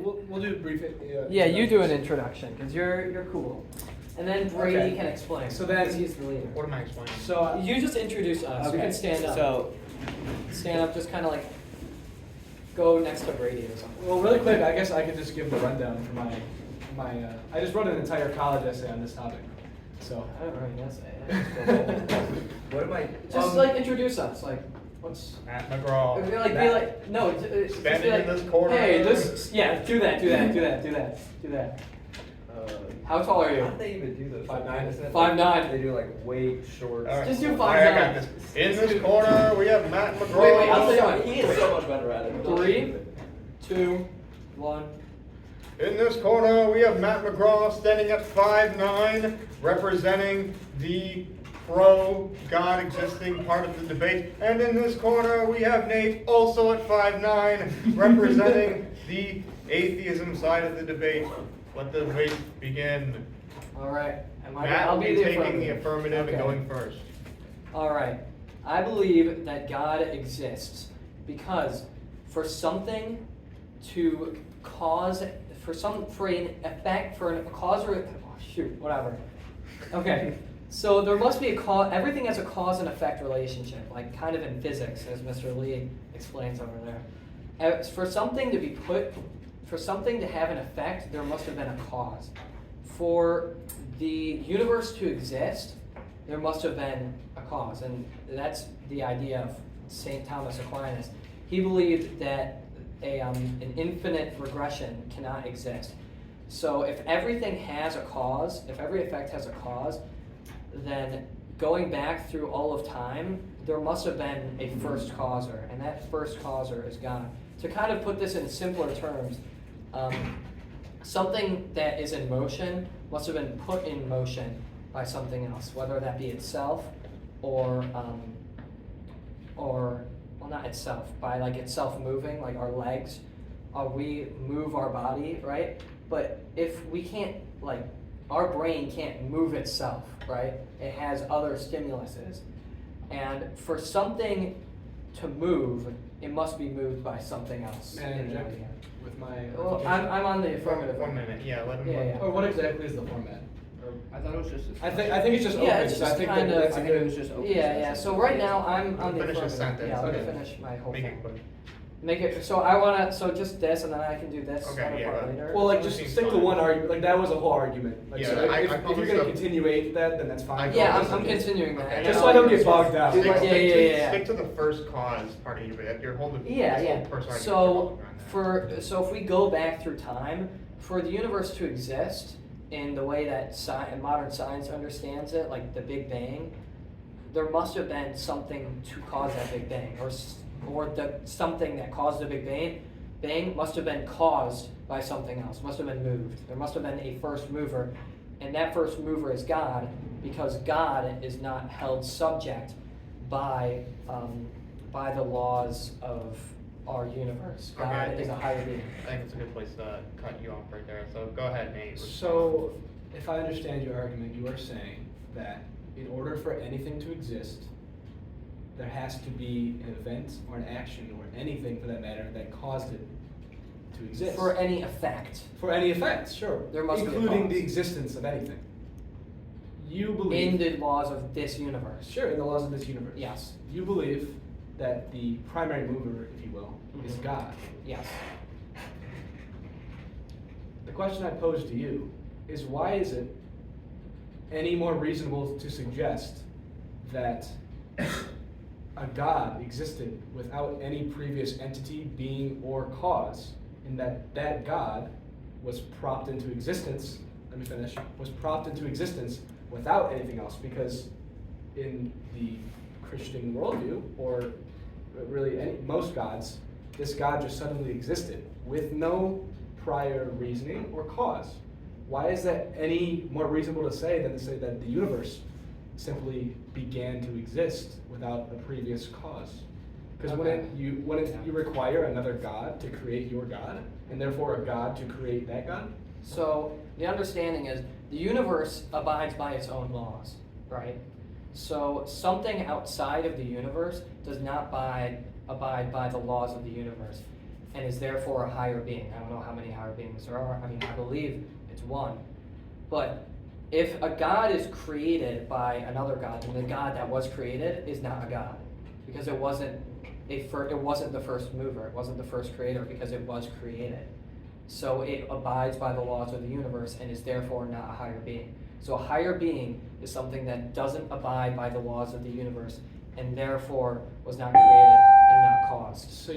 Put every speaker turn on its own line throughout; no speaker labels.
We'll do a brief.
Yeah, you do an introduction because you're cool, and then Brady
Okay.
can explain.
So then-
because he's the leader.
What am I explaining?
So
You just introduce us. You
Okay.
can stand up.
So,
Stand up, just kind of like go next to Brady or something.
well, really quick, I guess I could just give the rundown for my. I just wrote an entire college essay on this topic. So.
I don't really know. Say.
What am I?
Just like introduce us. Like what's.
Matt McGraw.
Be like no. Just
Standing
be like,
in this corner.
Hey, this. Yeah, do that. Do that. How tall are you?
How do they even do those?
5'9".
Isn't it
5'9".
like they do like weight shorts.
All right.
Just do
All right, I got
5'9".
this. In this corner, we have Matt McGraw.
Wait, I'll tell you what.
He is so much better at it.
3, 2, 1.
In this corner, we have Matt McGraw standing at 5'9", representing the pro-God existing part of the debate. And in this corner, we have Nate, also at 5'9", representing the atheism side of the debate. Let the debate begin.
All right.
Matt
I'll
will
be
be
the
taking the affirmative and
Okay.
going first.
All right. I believe that God exists because for something to cause, for an effect, for a cause or whatever. Okay. So there must be a cause. Everything has a cause and effect relationship, like kind of in physics, as Mr. Lee explains over there. For something to have an effect, there must have been a cause. For the universe to exist, there must have been a cause, and that's the idea of St. Thomas Aquinas. He believed that an infinite regression cannot exist. So if everything has a cause, if every effect has a cause, then going back through all of time, there must have been a first causer, and that first causer is God. To kind of put this in simpler terms, something that is in motion must have been put in motion by something else, whether that be itself or well, not itself, by like itself moving, like our legs. We move our body, right? But if we can't, like, our brain can't move itself, right? It has other stimuluses. And for something to move, it must be moved by something else.
May I interject with my.
Well, I'm on the affirmative.
1 minute, yeah, let him.
Yeah.
Or what exactly is the format?
I thought it was just.
I think it's just
Yeah,
open.
it's
so I
just
think
kind
that
of-
that's a
I think it
good.
was just open.
Yeah. So right now I'm on the
Finish the
affirmative.
sentence.
Yeah, I'm
Okay.
gonna finish my whole
Make
thing.
it quick.
Make it. So I wanna. So just this, and then I can do this.
Okay,
other
yeah,
part
that-
later.
Well, like just
Seems
stick to
fine.
one argument. Like that was a whole argument. Like,
Yeah,
so
I
if you're
published
gonna
a-
continuate that, then that's fine.
Yeah,
this
I'm
is-
continuing that.
Okay.
and
Just
then
so I
I'll
don't get
use
bogged
this.
down.
Stick,
Yeah,
stick,
yeah,
to,
yeah.
stick to the first cause part of your whole.
Yeah,
this
yeah.
whole first argument
So
you're on that.
so if we go back through time, for the universe to exist in the way that modern science understands it, like the Big Bang, there must have been something to cause that Big Bang, or something that caused the Big Bang must have been caused by something else. Must have been moved. There must have been a first mover, and that first mover is God, because God is not held subject by the laws of our universe.
Okay, I
God is
think-
a higher being.
I think it's a good place to cut you off right there. So go ahead, Nate.
So, if I understand your argument, you are saying that in order for anything to exist, there has to be an event or an action or anything for that matter that caused it to exist.
For any effect.
For any effect, sure.
There must be a
including
cause.
the existence of anything. You
In
believe
the laws of this universe.
sure in the laws of this universe.
Yes.
You believe that the primary mover, if you will, is
Mhm.
God.
Yes.
The question I pose to you is why is it any more reasonable to suggest that a God existed without any previous entity, being, or cause, and that God was propped into existence, was propped into existence without anything else? Because in the Christian worldview, or really most gods, this God just suddenly existed with no prior reasoning or cause. Why is that any more reasonable to say than to say that the universe simply began to exist without a previous cause? Because wouldn't you require another God to create your God, and therefore a God to create that God?
So the understanding is the universe abides by its own laws, right? So something outside of the universe does not abide by the laws of the universe. and is therefore a higher being. I don't know how many higher beings there are. I mean, I believe it's one. But if a God is created by another God, then the God that was created is not a God, because it wasn't the first mover. It wasn't the first creator, because it was created. So it abides by the laws of the universe and is therefore not a higher being. So a higher being is something that doesn't abide by the laws of the universe and therefore was not created and not caused.
So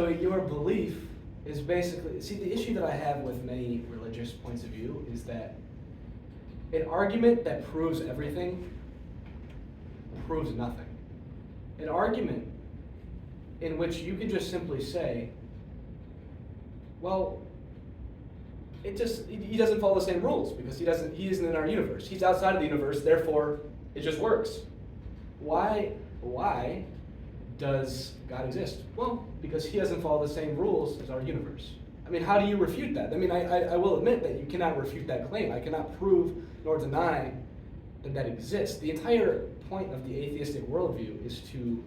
your belief is basically, see, the issue that I have with many religious points of view is that an argument that proves everything proves nothing. An argument in which you can just simply say, well, he doesn't follow the same rules because he isn't in our universe. He's outside of the universe, therefore it just works. Why does God exist? Well, because he doesn't follow the same rules as our universe. I mean, how do you refute that? I mean, I will admit that you cannot refute that claim. I cannot prove nor deny that that exists. The entire point of the atheistic worldview is to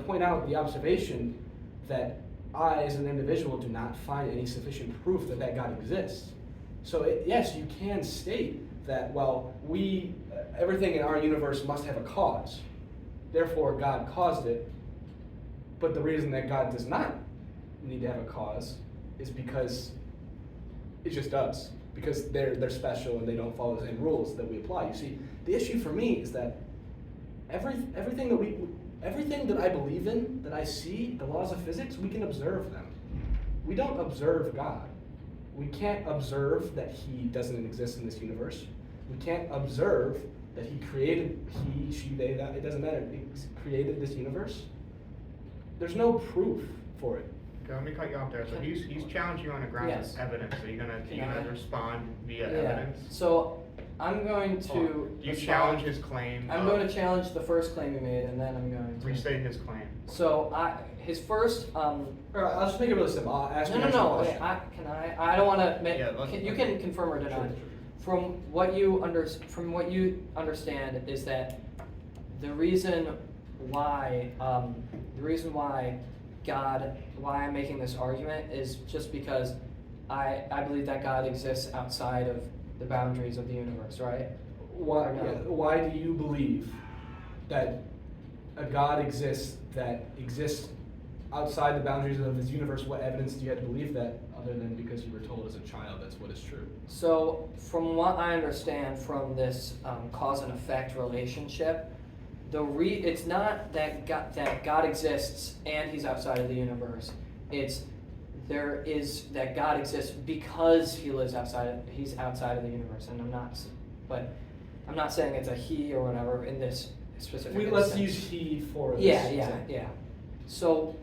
point out the observation that I, as an individual, do not find any sufficient proof that God exists. So yes, you can state that, well, everything in our universe must have a cause. Therefore, God caused it. But the reason that God does not need to have a cause is because it just does. Because they're special and they don't follow the same rules that we apply. You see, the issue for me is that everything that I believe in, that I see, the laws of physics, we can observe them. We don't observe God. We can't observe that he doesn't exist in this universe. We can't observe that he created, he, she, they, that, it doesn't matter, he created this universe. There's no proof for it.
Okay, let me cut you off there. So he's challenged you on the grounds
Yes.
of evidence. Are you gonna respond via
Yeah.
evidence?
So I'm going
Hold on.
to
Do you
respond-
challenge his claim?
I'm going to challenge the first claim you made, and then I'm going to
restate his claim.
So his first.
All right, I'll just make it really simple. I'll ask you
No.
a question.
I don't want to make.
Yeah, let's-
You can confirm or deny.
Sure.
From what you understand is that the reason why I'm making this argument is just because I believe that God exists outside of the boundaries of the universe, right?
Why,
Or no?
yeah, why do you believe that a God exists that exists outside the boundaries of his universe? What evidence do you have to believe that, other than because you were told as a child that's what is true?
So, from what I understand from this cause and effect relationship, it's not that God exists and he's outside of the universe. There is that God exists because he's outside of the universe, and I'm not saying it's a he or whatever in this specific
Let's
instance.
use he for this
Yeah.
example.
So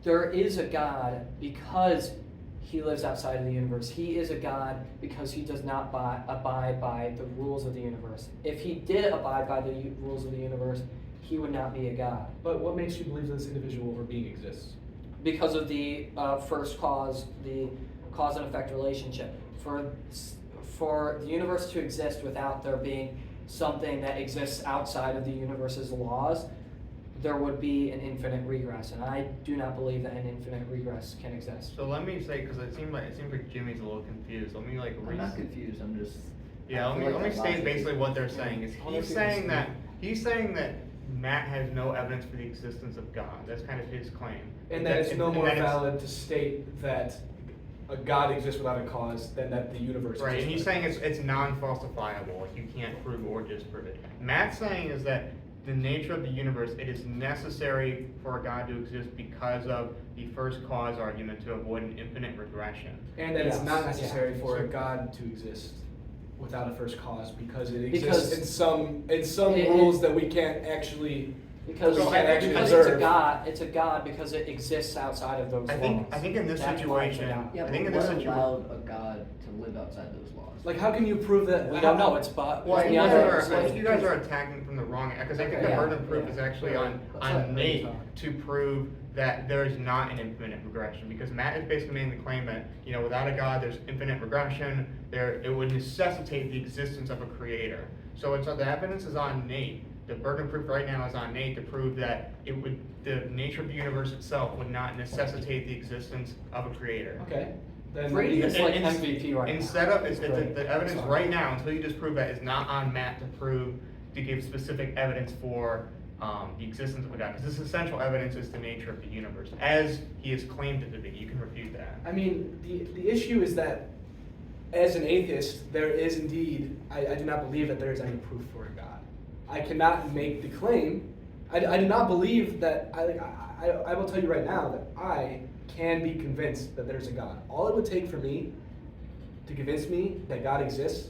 there is a God because he lives outside of the universe. He is a God because he does not abide by the rules of the universe. If he did abide by the rules of the universe, he would not be a God.
But what makes you believe that this individual or being exists?
Because of the first cause, the cause and effect relationship. For the universe to exist without there being something that exists outside of the universe's laws, there would be an infinite regress, and I do not believe that an infinite regress can exist.
So let me say, because it seems like Jimmy's a little confused. Let me
I'm not confused, I'm just.
Yeah,
I feel
let
like
me
that
state
logic
basically
is-
what they're saying is
Hold on,
he's saying that Matt has no evidence for the existence of God. That's kind of his claim.
And that it's no more
that it's-
valid to state that a God exists without a cause than that the universe
Right, and he's
exists.
saying it's non-falsifiable. Like you can't prove or disprove it. Matt's saying is that the nature of the universe, it is necessary for a God to exist because of the first cause argument to avoid an infinite regression.
And that it's
Yes,
not
yeah.
necessary for a
So-
God to exist without a first cause because it
Because
exists in some
it-
rules that we can't actually.
Because
we can't actually
it's
observe.
a God because it exists outside of those
I
laws.
think in this
That's why it's a
situation,
God.
Yeah,
I
but
think in
what
this situation.
allowed a God to live outside those laws?
Like, how can you prove that?
We don't know. It's but.
Well, I think,
yeah,
I think you guys are attacking from the wrong, because I think
Okay,
the
yeah,
burden of proof
yeah.
is actually on
Right.
Nate to prove that there is not an infinite regression, because Matt is basically making the claim that, without a God, there's infinite regression, it would necessitate the existence of a creator. So it's, the evidence is on Nate. The burden of proof right now is on Nate to prove that the nature of the universe itself would not necessitate the existence of a creator.
Okay. Then
Brady is like
In-
MVP right now.
Instead of, it's
Great.
the evidence
Sorry.
right now, until you disprove that, is not on Matt to give specific evidence for the existence of a God. Because this essential evidence is the nature of the universe, as he has claimed it to be. You can refute that.
I mean, the issue is that as an atheist, there is indeed, I do not believe that there is any proof for a God. I cannot make the claim. I do not believe that, I will tell you right now that I can be convinced that there's a God. All it would take for me to convince me that God exists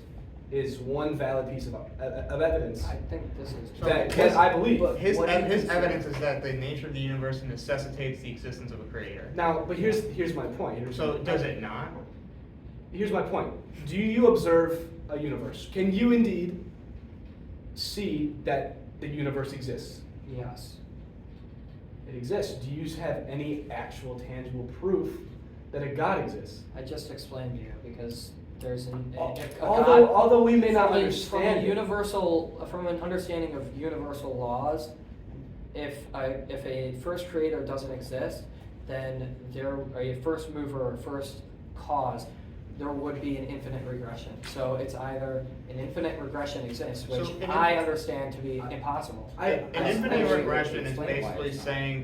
is one valid piece of evidence
I think this is.
that I believe.
His
What do you consider-
evidence is that the nature of the universe necessitates the existence of a creator.
Now, but here's my point.
So does it not?
Here's my point. Do you observe a universe? Can you indeed see that the universe exists?
Yes.
It exists. Do you have any actual tangible proof that a God exists?
I just explained to you because there's a
Although,
God,
although we may not
from
understand
from an understanding of universal laws, if a first creator doesn't exist, then a first mover or first cause, there would be an infinite regression. So it's either an infinite regression exists, which
So
I understand to be impossible.
An
I
infinite
actually
regression is
explain why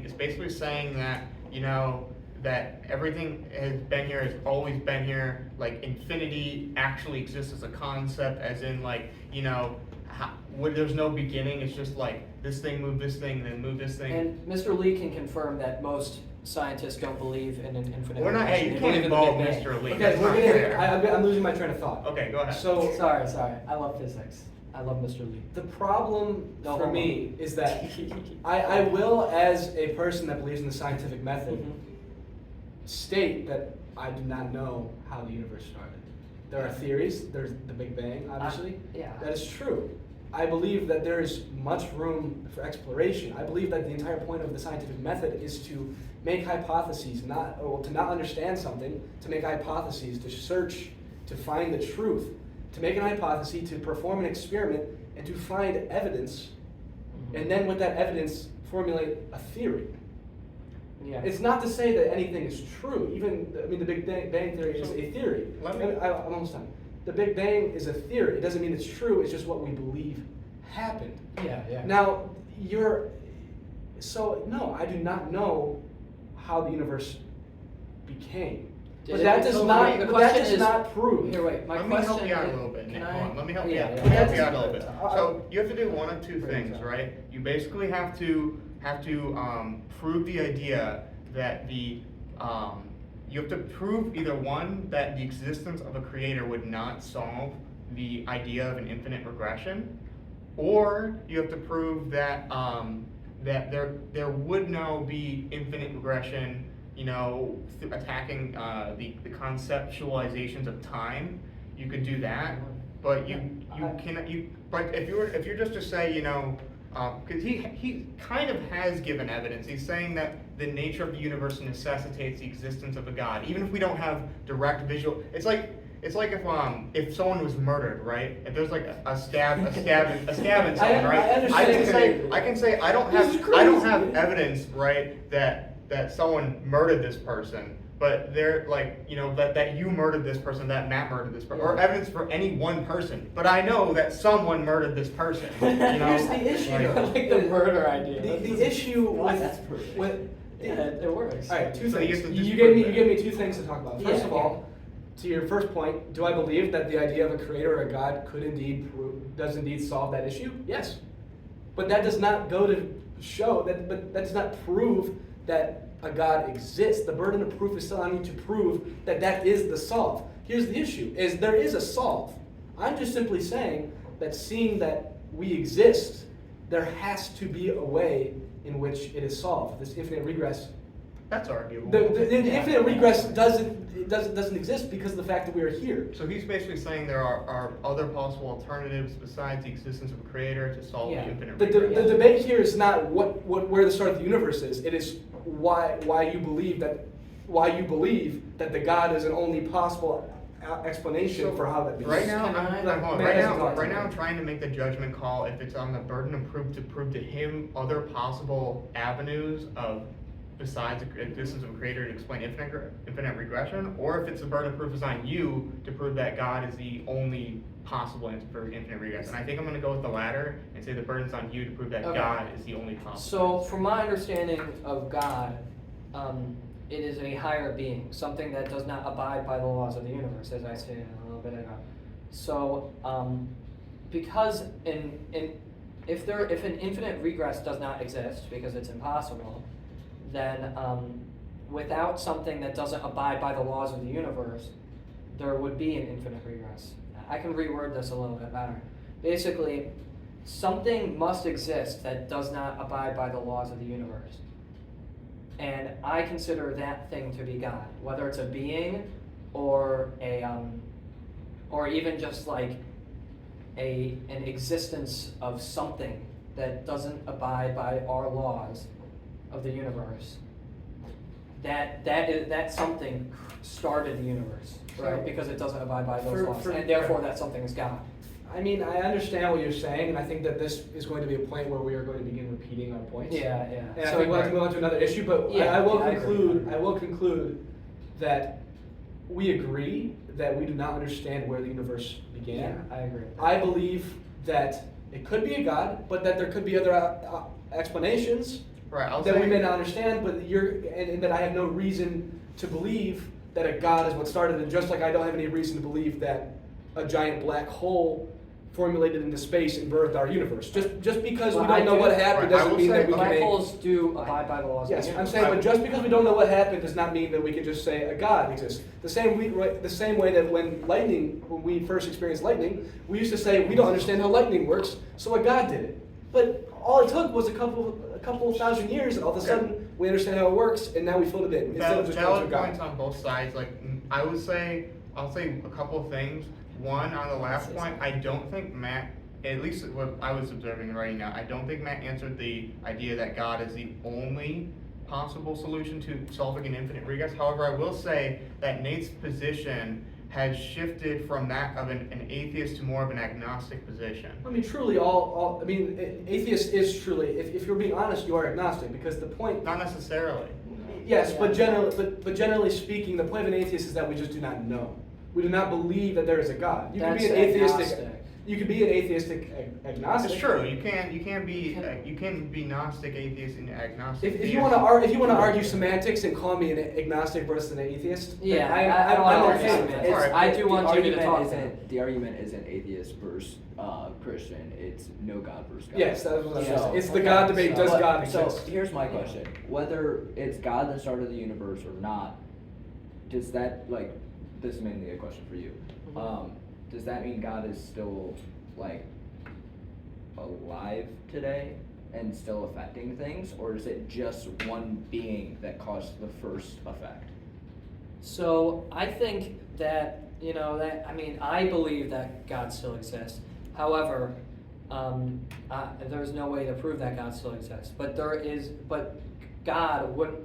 it's
basically saying that, you know, that everything has been here, has always been here, like infinity actually exists as a concept, as in like, you know, there's no beginning, it's just like this thing moved this thing, then moved this thing.
And Mr. Lee can confirm that most scientists don't believe in an infinite
We're not,
regression.
hey, you
They believe
can't
in the
involve
Big Bang.
Mr. Lee,
Okay,
that's
we're
not
getting,
fair.
I'm losing my train of thought.
Okay, go ahead.
So
Sorry. I love physics. I love Mr. Lee.
the problem
No,
for
hold
me
on.
is that I will, as a person that believes in the scientific method,
Mhm.
state that I do not know how the universe started. There are theories. There's the Big Bang, obviously.
Yeah.
That is true. I believe that there is much room for exploration. I believe that the entire point of the scientific method is to make hypotheses, to not understand something, to make hypotheses, to search, to find the truth, to make an hypothesis, to perform an experiment, and to find evidence, and then with that evidence formulate a theory.
Yeah.
It's not to say that anything is true. The Big Bang Theory is a theory.
Let me-
I'm almost done. The Big Bang is a theory. It doesn't mean it's true. It's just what we believe happened.
Yeah.
Now, no, I do not know how the universe became. But that does not prove.
Here, wait. My
Let me
question
help you out a
is-
little bit, Nick.
can
Hold
I-
on, let me help you
yeah,
out.
yeah.
Let me help
But
you out a
that's-
little bit.
uh,
So you have to do one of two
Bring
things,
it up.
right? You basically have to prove the idea that you have to prove either one, that the existence of a creator would not solve the idea of an infinite regression, or you have to prove that that there would no be infinite regression, you know, attacking the conceptualizations of time. You could do that, but you cannot. But if you're just to say, you know, because he kind of has given evidence. He's saying that the nature of the universe necessitates the existence of a God, even if we don't have direct visual. It's like if someone was murdered, right? If there's like a stab in someone,
I
right?
understand.
I can say I don't
This is
have
crazy.
evidence, right, that someone murdered this person. But they're like, you know, that you murdered this person, that Matt murdered this person, or evidence for any one person. But I know that someone murdered this person. You know?
Here's the issue.
Like-
I like the murder idea.
The issue
That's perfect.
with
Yeah, it works.
all right, two
So you
things.
have to
You
disprove
gave me
that.
two things to talk about.
Yeah,
First of
yeah.
all, to your first point, do I believe that the idea of a creator or a God does indeed solve that issue? Yes, but that does not go to show that. But that does not prove that a God exists. The burden of proof is still on you to prove that that is the solve. Here's the issue: is there is a solve. I'm just simply saying that seeing that we exist, there has to be a way in which it is solved. This infinite regress.
That's arguable.
The infinite regress doesn't exist because of the fact that we are here.
So he's basically saying there are other possible alternatives besides the existence of a creator to solve
Yeah.
the infinite
The
regress.
debate here is not where the start of the universe is. It is why you believe that the God is an only possible explanation for how that.
Right now,
Can I-
hold on.
Man,
Right
that's
now,
not
right now,
right.
I'm trying to make the judgment call if it's on the burden of proof to prove to him other possible avenues of besides the existence of a creator to explain infinite regression, or if it's the burden of proof is on you to prove that God is the only possible answer for infinite regression. And I think I'm going to go with the latter and say the burden's on you to prove that
Okay.
God is the only possible.
So, from my understanding of God, it is a higher being, something that does not abide by the laws of the universe, as I said a little bit ago. So, because if an infinite regress does not exist because it's impossible, then without something that doesn't abide by the laws of the universe, there would be an infinite regress. I can reword this a little bit better. Basically, something must exist that does not abide by the laws of the universe. And I consider that thing to be God, whether it's a being or or even just like an existence of something that doesn't abide by our laws of the universe. That something started the universe, right?
So,
Because it doesn't abide by those laws,
for-
and therefore that something is God.
I mean, I understand what you're saying, and I think that this is going to be a point where we are going to begin repeating our points.
Yeah.
And I
So
think we'll have to move on to another issue, but
Yeah,
I will
I agree.
conclude. I will conclude that we agree that we do not understand where the universe began.
I agree.
I believe that it could be a God, but that there could be other explanations
Right, I'll
that
say,
we may not understand. But and that I have no reason to believe that a God is what started it. Just like I don't have any reason to believe that a giant black hole formulated into space and birthed our universe. Just because
Well,
we don't
I
know
do-
what happened
Right, I
doesn't
will
mean
say
that we can
Black
make.
holes do abide by the laws
Yes,
of the
I'm
universe.
saying, but just because we don't know what happened does not mean that we can just say a God exists. The same way that when we first experienced lightning, we used to say we don't understand how lightning works, so a God did it. But all it took was a couple thousand years, and all of a sudden we understand how it works, and now we filled it in instead of just going to
valid
God.
points on both sides. Like I'll say a couple of things. One, on the last point, I don't think Matt, at least what I was observing right now, I don't think Matt answered the idea that God is the only possible solution to solving an infinite regress. However, I will say that Nate's position has shifted from that of an atheist to more of an agnostic position.
I mean, truly, atheist is truly, if you're being honest, you are agnostic, because the point.
Not necessarily.
Yes, but generally speaking, the point of an atheist is that we just do not know. We do not believe that there is a God. You can be an
That's
atheistic.
agnostic.
You can be an atheistic agnostic.
It's true. You can be Gnostic, atheist, and agnostic.
If you want to argue semantics and call me an agnostic versus an atheist, then
Yeah,
I'm
I don't
okay
understand
with that.
that.
Alright,
I
The
do want you to
argument
talk.
isn't- The argument isn't atheist versus Christian, it's no God versus God.
Yes, that's what I'm
So-
saying. It's the God debate. Does
But-
God
so
exist?
here's my question: whether it's God that started the universe or not, does that this is mainly a question for you?
Mhm.
Does that mean God is still alive today and still affecting things, or is it just one being that caused the first effect?
So I think that I believe that God still exists. However, there's no way to prove that God still exists. But God wouldn't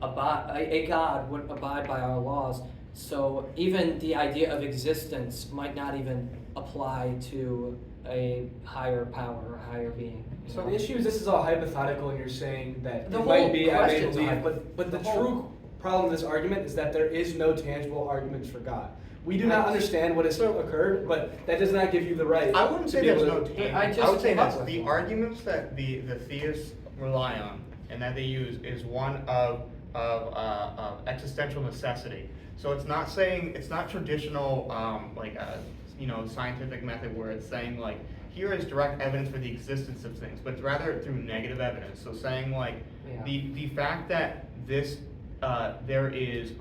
abide by our laws. So even the idea of existence might not even apply to a higher power or higher being.
So the issue is this is all hypothetical, and you're saying that
The
it might
whole
be, I may
question's
believe,
hypo-
but the
the whole-
true problem of this argument is that there is no tangible arguments for God. We do not understand what has occurred, but that does not give you the right.
I wouldn't
to
say
be
there's
able
no
to-
tangible.
I just
I would say
came up
that
with
the
one.
arguments that the theists rely on and that they use is one of existential necessity. So it's not traditional scientific method where it's saying here is direct evidence for the existence of things, but it's rather through negative evidence. So saying
Yeah.
the fact that this there is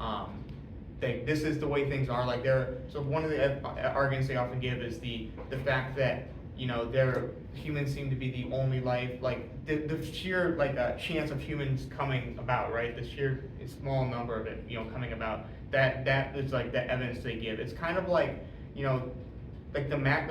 this is the way things are. So one of the arguments they often give is the fact that humans seem to be the only life, the sheer chance of humans coming about, right? The sheer small number of it, coming about. That is the evidence they give. It's kind of the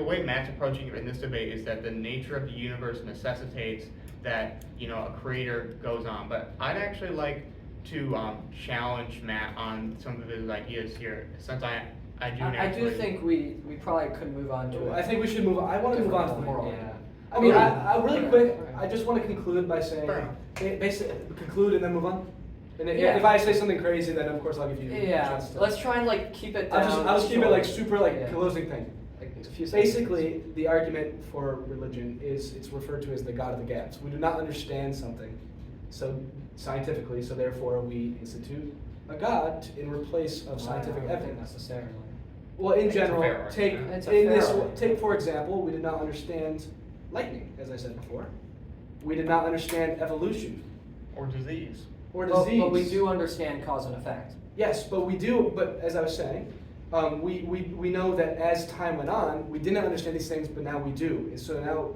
way Matt's approaching it in this debate is that the nature of the universe necessitates that a creator goes on. But I'd actually like to challenge Matt on some of his ideas here, since I do.
I do
naturally-
think we probably could move on to.
I think we should move on. I want to move on to the moral
Yeah.
argument. I mean, I really
Okay.
quick,
Okay.
I just want to conclude by saying,
Fair enough.
basically, conclude and then move on. And
Yeah.
if I say something crazy, then of course I'll give you a
Yeah,
chance to.
let's try and like keep it down.
I'll just keep it like
short.
super like
Yeah.
closing thing.
Like a few sentences.
Basically, the argument for religion is it's referred to as the God of the gaps. We do not understand something so scientifically, so therefore we institute a God in replace of scientific
I don't think
evidence.
necessarily.
Well, in
It's a
general,
fair
take
argument.
It's a
in
fair
this
argument.
take for example, we did not understand lightning, as I said before. We did not understand evolution
Or disease.
or
But-
disease.
But we do understand cause and effect.
Yes, but we do. But as I was saying, we know that as time went on, we didn't understand these things, but now we do. And so now,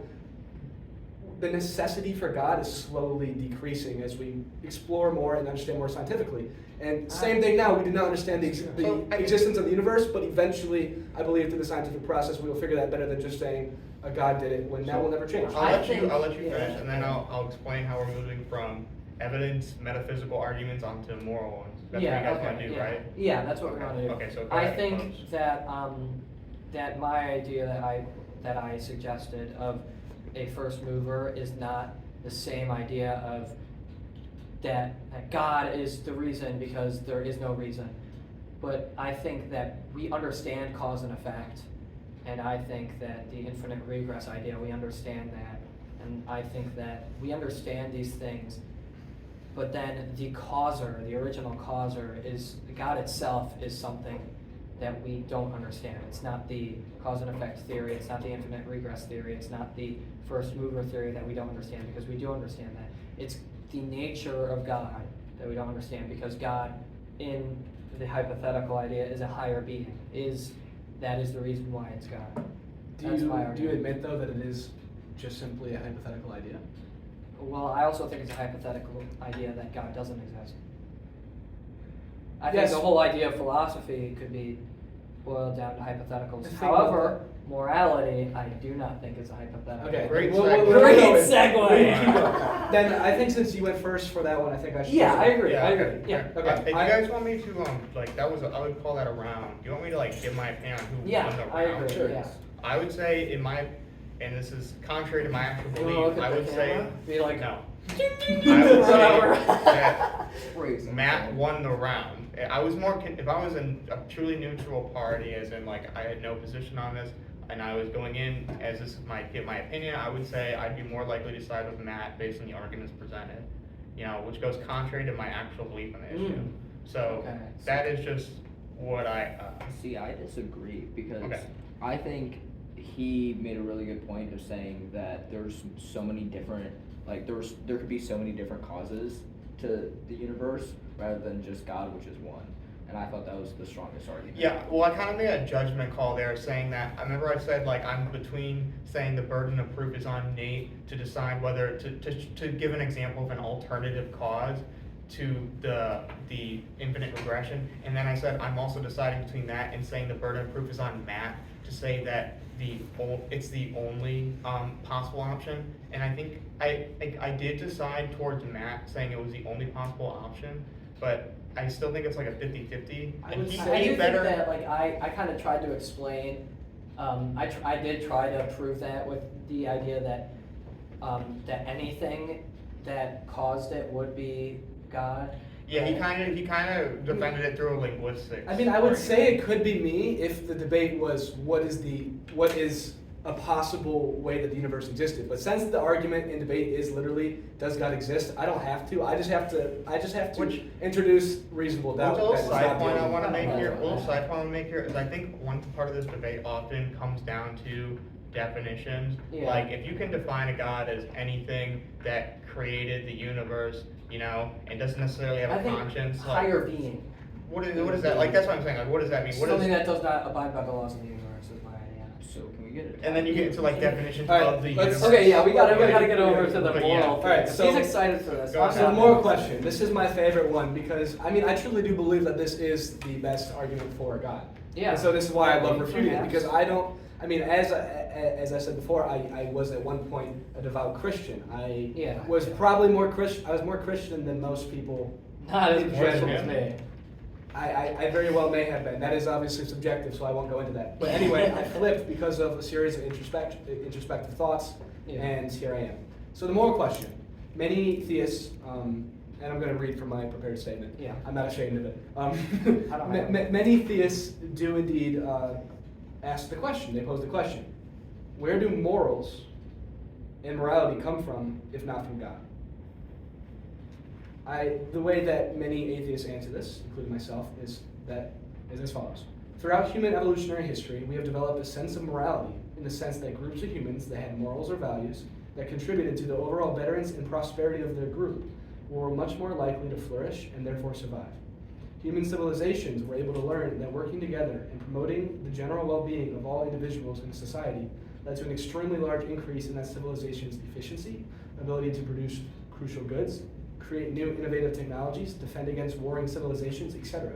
the necessity for God is slowly decreasing as we explore more and understand more scientifically. And same thing now. We did not understand the
So, I-
existence of the universe, but eventually, I believe through the scientific process, we will figure that better than just saying a God did it. When that will never change.
I'll
I
let
think-
you. I'll let you
yeah.
finish, and then I'll explain how we're moving from evidence, metaphysical arguments onto moral ones. That's what you guys want to do,
yeah.
right?
Yeah, that's what we're gonna do.
Okay, so go
I
ahead,
think
close.
that my idea that I suggested of a first mover is not the same idea of that God is the reason because there is no reason. But I think that we understand cause and effect, and I think that the infinite regress idea, we understand that, and I think that we understand these things. But then the causer, the original causer, is God itself is something that we don't understand. It's not the cause and effect theory, it's not the infinite regress theory, it's not the first mover theory that we don't understand, because we do understand that. It's the nature of God that we don't understand, because God, in the hypothetical idea, is a higher being. That is the reason why it's God. That's my
Do you
argument.
admit though that it is just simply a hypothetical idea?
Well, I also think it's a hypothetical idea that God doesn't exist. I
Yes.
think the whole idea of philosophy could be boiled down to hypotheticals.
I think-
However, morality, I do not think is a hypothetical.
Okay.
Great
Well,
segue.
well,
Great
keep going.
segue.
We can keep going. Then I think since you went first for that one, I think I should.
Yeah,
go
I
second.
agree.
Yeah.
I agree. Yeah.
Okay.
If you
I-
guys want me to, like, that was, I would call that a round. Do you want me to, like, give my opinion on who won the
Yeah,
round?
I agree.
Sure.
Yeah.
I would say, and this is contrary to my actual
You wanna look
belief,
at
I
the
would say,
camera? Be like,
no.
I
I would say that
Crazy.
Matt won the round. I was more, if I was in a truly neutral party, as in, like, I had no position on this, and I was going in as this might get my opinion, I would say I'd be more likely to side with Matt based on the arguments presented, which goes contrary to my actual belief in the issue.
Mm.
So
Okay.
that is just what
See, I disagree because
Okay.
I think he made a really good point of saying that there's so many different, like there could be so many different causes to the universe rather than just God, which is one. And I thought that was the strongest argument.
Yeah, well, I kind of made a judgment call there saying that, I remember I said, like, I'm between saying the burden of proof is on Nate to decide whether, to give an example of an alternative cause to the infinite regression, and then I said I'm also deciding between that and saying the burden of proof is on Matt to say that it's the only possible option, and I think I did decide towards Matt saying it was the only possible option, but I still think it's like a 50-50.
I
And
would
he,
say-
I
he
do
better.
think that, like, I kind of tried to explain, I did try to prove that with the idea that, that anything that caused it would be God.
Yeah, he kind of defended it through linguistics.
I mean, I would say it could be me if the debate was what is a possible way that the universe existed. But since the argument in debate is literally does God exist, I don't have to. I just have to
Which-
introduce reasonable doubt.
One little
that it's
side
not the
point I
only
want to
one.
make here. Is I think one part of this debate often comes down to definitions.
Yeah.
Like, if you can define a God as anything that created the universe, and doesn't necessarily have
I
a
think
conscience. Like,
higher being.
what is that? Like, that's what I'm saying. Like, what does that mean? What
Something
is?
that does not abide by the laws of the universe is my idea.
So can we get it?
And then you get into like definitions
All right,
of the
let's-
universe.
Okay, yeah, we gotta
Yeah,
get over to the
but
moral.
yeah.
All right,
thing.
so-
He's excited for this.
Go on.
So the moral question. This is my favorite one because I truly do believe that this is the best argument for God.
Yeah.
And so this is why I love
Yeah,
refuting it
perhaps.
because as I said before, I was at one point a devout Christian. I
Yeah.
was probably more Christian. I was more Christian than most people.
Not as
in
Christian
general.
as me.
I very well may have been. That is obviously subjective, so I won't go into that. But anyway, I flipped because of a series of introspective thoughts,
Yeah.
and here I am. So the moral question: many theists, and I'm going to read from my prepared statement.
Yeah.
I'm not ashamed of it.
I don't have it.
Many theists do indeed ask the question. They pose the question: where do morals and morality come from, if not from God? The way that many atheists answer this, including myself, is as follows. Throughout human evolutionary history, we have developed a sense of morality in the sense that groups of humans that had morals or values that contributed to the overall betterance and prosperity of their group were much more likely to flourish and therefore survive. Human civilizations were able to learn that working together and promoting the general well-being of all individuals in society led to an extremely large increase in that civilization's efficiency, ability to produce crucial goods, create new innovative technologies, defend against warring civilizations, etc.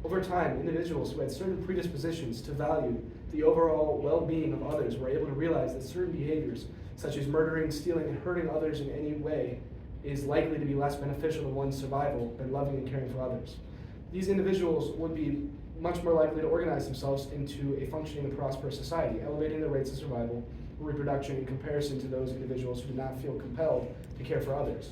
Over time, individuals who had certain predispositions to value the overall well-being of others were able to realize that certain behaviors, such as murdering, stealing, and hurting others in any way, is likely to be less beneficial to one's survival than loving and caring for others. These individuals would be much more likely to organize themselves into a functioning and prosperous society, elevating their rates of survival and reproduction in comparison to those individuals who did not feel compelled to care for others.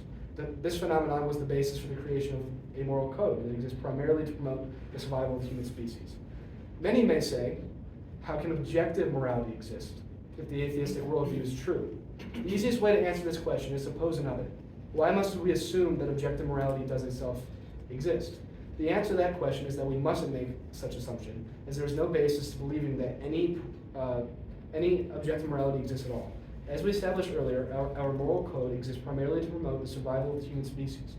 This phenomenon was the basis for the creation of a moral code that exists primarily to promote the survival of the human species. Many may say, how can objective morality exist if the atheistic worldview is true? The easiest way to answer this question is to pose another. Why must we assume that objective morality does itself exist? The answer to that question is that we mustn't make such assumption, as there is no basis to believing that any objective morality exists at all. As we established earlier, our moral code exists primarily to promote the survival of the human species.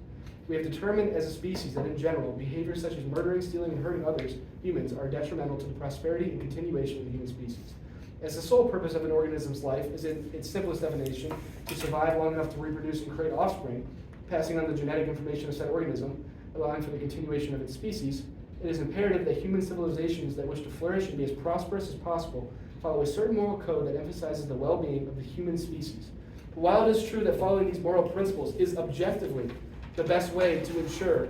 We have determined as a species that in general, behaviors such as murdering, stealing, and hurting others, humans, are detrimental to the prosperity and continuation of the human species. As the sole purpose of an organism's life is in its simplest definition to survive long enough to reproduce and create offspring, passing on the genetic information of said organism, allowing for the continuation of its species, it is imperative that human civilizations that wish to flourish and be as prosperous as possible follow a certain moral code that emphasizes the well-being of the human species. While it is true that following these moral principles is objectively the best way to ensure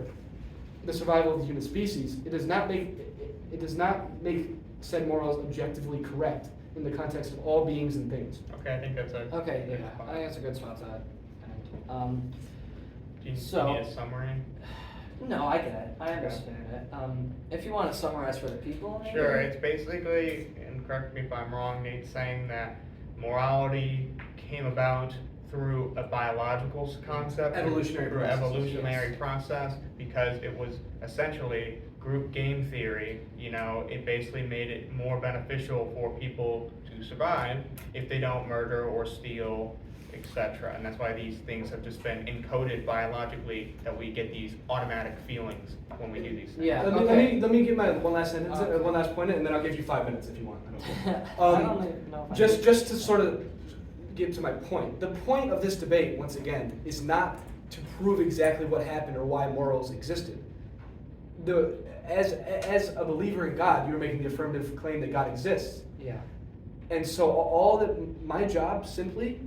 the survival of the human species, it does not make said morals objectively correct in the context of all beings and things.
Okay, I think that's a.
Okay, yeah, I think that's a good spot to end.
Do you
So-
need a summary?
No, I get it. I understand it. If you want to summarize for the people, maybe?
Sure, it's basically, and correct me if I'm wrong, Nate, saying that morality came about through a biological concept.
Evolutionary
through
process,
evolutionary
yes.
process, because it was essentially group game theory. You know, it basically made it more beneficial for people to survive if they don't murder or steal, etc. And that's why these things have just been encoded biologically, that we get these automatic feelings when we do these things.
Yeah.
Let me give my one last sentence,
Okay.
one last point, and then I'll give you 5 minutes if you want. I don't care.
I don't even know if I
Just to sort of get to my point. The point of this debate, once again, is not to prove exactly what happened or why morals existed. As a believer in God, you're making the affirmative claim that God exists.
Yeah.
And so all that my job simply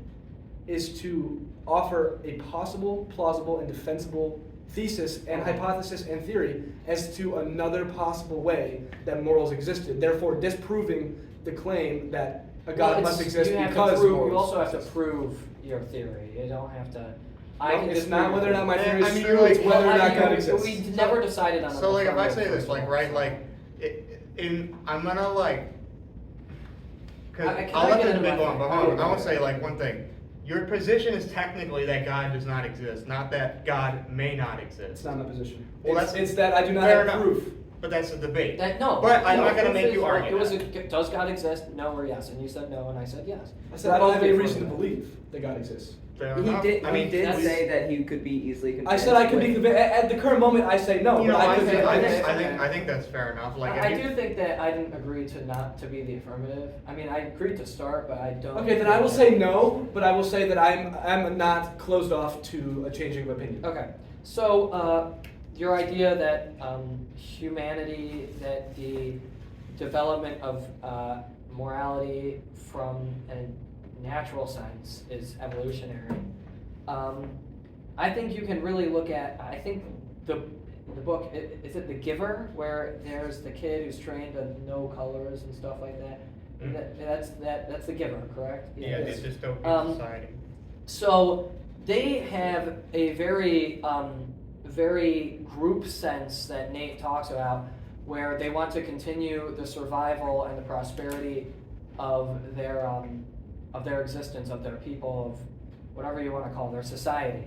is to offer a possible, plausible, and defensible thesis and hypothesis and theory as to another possible way that morals existed, therefore disproving the claim that a God must exist because morals
you also have to
exist.
prove your theory. You don't have to.
It's not whether or not my theory
I
is
mean,
true,
like,
it's whether or not God
We
exists.
never decided on.
So like, if I say
affirmative
this, like,
first
right,
of all.
like, I'm gonna like, cause
Can
I'll
I
let
get
the
into
debate go
my-
on, but hold on, I want to say like one thing. Your position is technically that God does not exist, not that God may not
It's
exist.
not my position.
Well,
It's that I do not
fair
have
enough.
proof.
But that's a debate.
No.
But I'm
no,
not gonna
proof
make
is
you
what-
argue
It was
that.
does God exist? No or yes, and you said no, and I said yes.
I said I don't have any
Both
reason to
affirmative.
believe that God exists.
Fair
He
enough.
did.
I mean,
he did
that's-
say that he could be easily convinced.
I said I could be
with-
convinced. At the current moment, I say no,
you
but
know,
I
I
could be
think,
convinced.
I think that's fair enough. Like, if
I
you-
do think that I didn't agree to not to be the affirmative. I mean, I agreed to start, but I don't.
Okay, then I will say no, but I will say that I'm not closed off to a changing of opinion.
Okay, so your idea that humanity, that the development of morality from a natural sense is evolutionary. I think you can really look at. I think the book, is it The Giver, where there's the kid who's trained to know colors and stuff like that?
Mm.
That's The Giver, correct?
Yeah, it's
Yes.
dystopian society.
So they have a very, very group sense that Nate talks about, where they want to continue the survival and the prosperity of their existence, of their people, of whatever you want to call their society.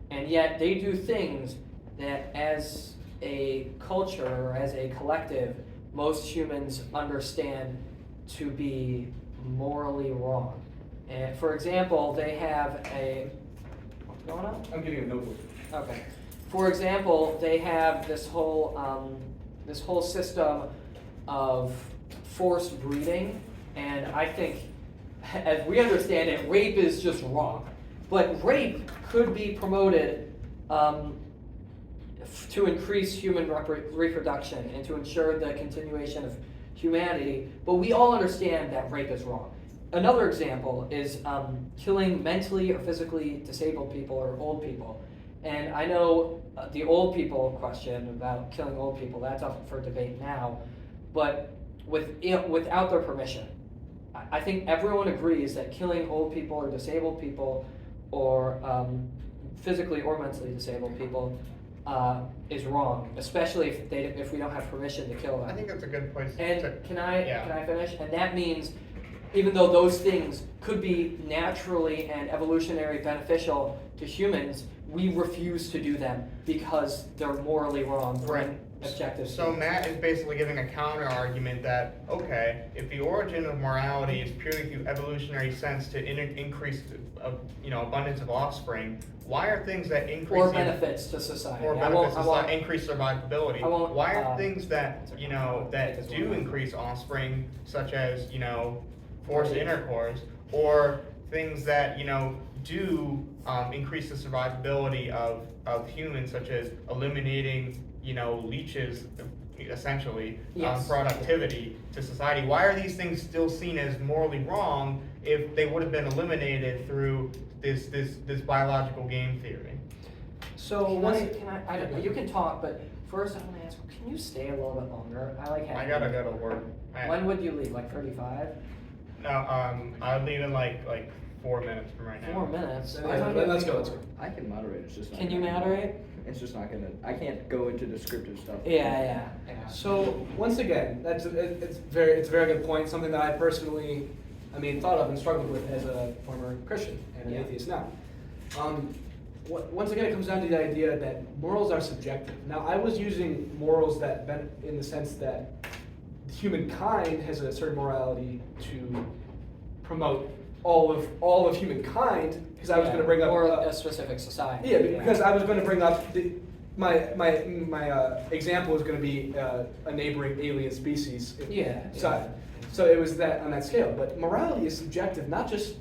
And yet they do things that as a culture or as a collective, most humans understand to be morally wrong. And for example, they have what's going on?
I'm getting a notebook.
Okay. For example, they have this whole system of forced breeding, and I think, as we understand it, rape is just wrong. But rape could be promoted to increase human reproduction and to ensure the continuation of humanity. But we all understand that rape is wrong. Another example is killing mentally or physically disabled people or old people. And I know the old people question about killing old people, that's up for debate now, but without their permission. I think everyone agrees that killing old people or disabled people or physically or mentally disabled people is wrong, especially if we don't have permission to kill them.
I think that's a good place
And
to.
can I
yeah.
finish? And that means, even though those things could be naturally and evolutionary beneficial to humans, we refuse to do them because they're morally wrong for
Right.
an objective
So
standard.
Matt is basically giving a counter argument that, okay, if the origin of morality is purely through evolutionary sense to increase, abundance of offspring, why are things that increase
Or benefits to society.
or
I
benefits
won't-
increase survivability?
I won't,
Why are things that
that's okay.
that
Take this
do
one.
increase offspring, such as forced
Right.
intercourse, or things that do increase the survivability of humans, such as eliminating leeches, essentially,
Yes.
productivity to society? Why are these things still seen as morally wrong if they would have been eliminated through this biological game theory?
So
Can
you can talk, but first I want to ask, can you stay a little bit longer? I like having
I gotta
you.
go to work.
When would you leave? Like 35?
No, I'll leave in like 4 minutes from right now.
4 minutes?
Yeah, let's go.
I can moderate, it's just not.
Can you
gonna-
moderate?
It's just not gonna, I can't go into descriptive stuff.
Yeah.
So once again, it's a very good point. Something that I personally, thought of and struggled with as a former Christian and an
Yeah.
atheist now. Once again, it comes down to the idea that morals are subjective. Now, I was using morals in the sense that humankind has a certain morality to promote all of humankind, because I was going to bring up
or a specific society.
yeah, because I was going to bring up my example was going to be a neighboring alien species. So it was that on that scale. But morality is subjective, not just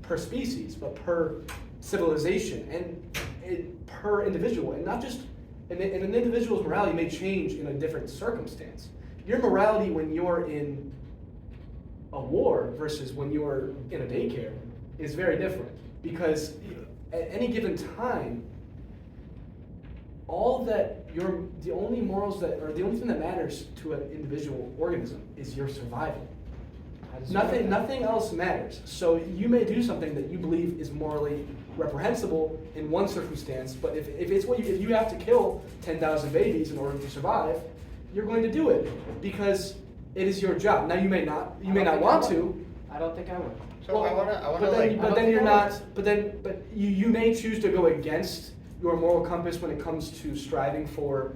per species, but per civilization and per individual, and not just. And an individual's morality may change in a different circumstance. Your morality when you're in a war versus when you're in a daycare is very different, because at any given time, the only morals or the only thing that matters to an individual organism is your survival. Nothing else matters. So you may do something that you believe is morally reprehensible in one circumstance, but if you have to kill 10,000 babies in order to survive, you're going to do it because it is your job. Now you may not want to.
I don't think I would.
So I wanna
But you may choose to go against your moral compass when it comes to striving for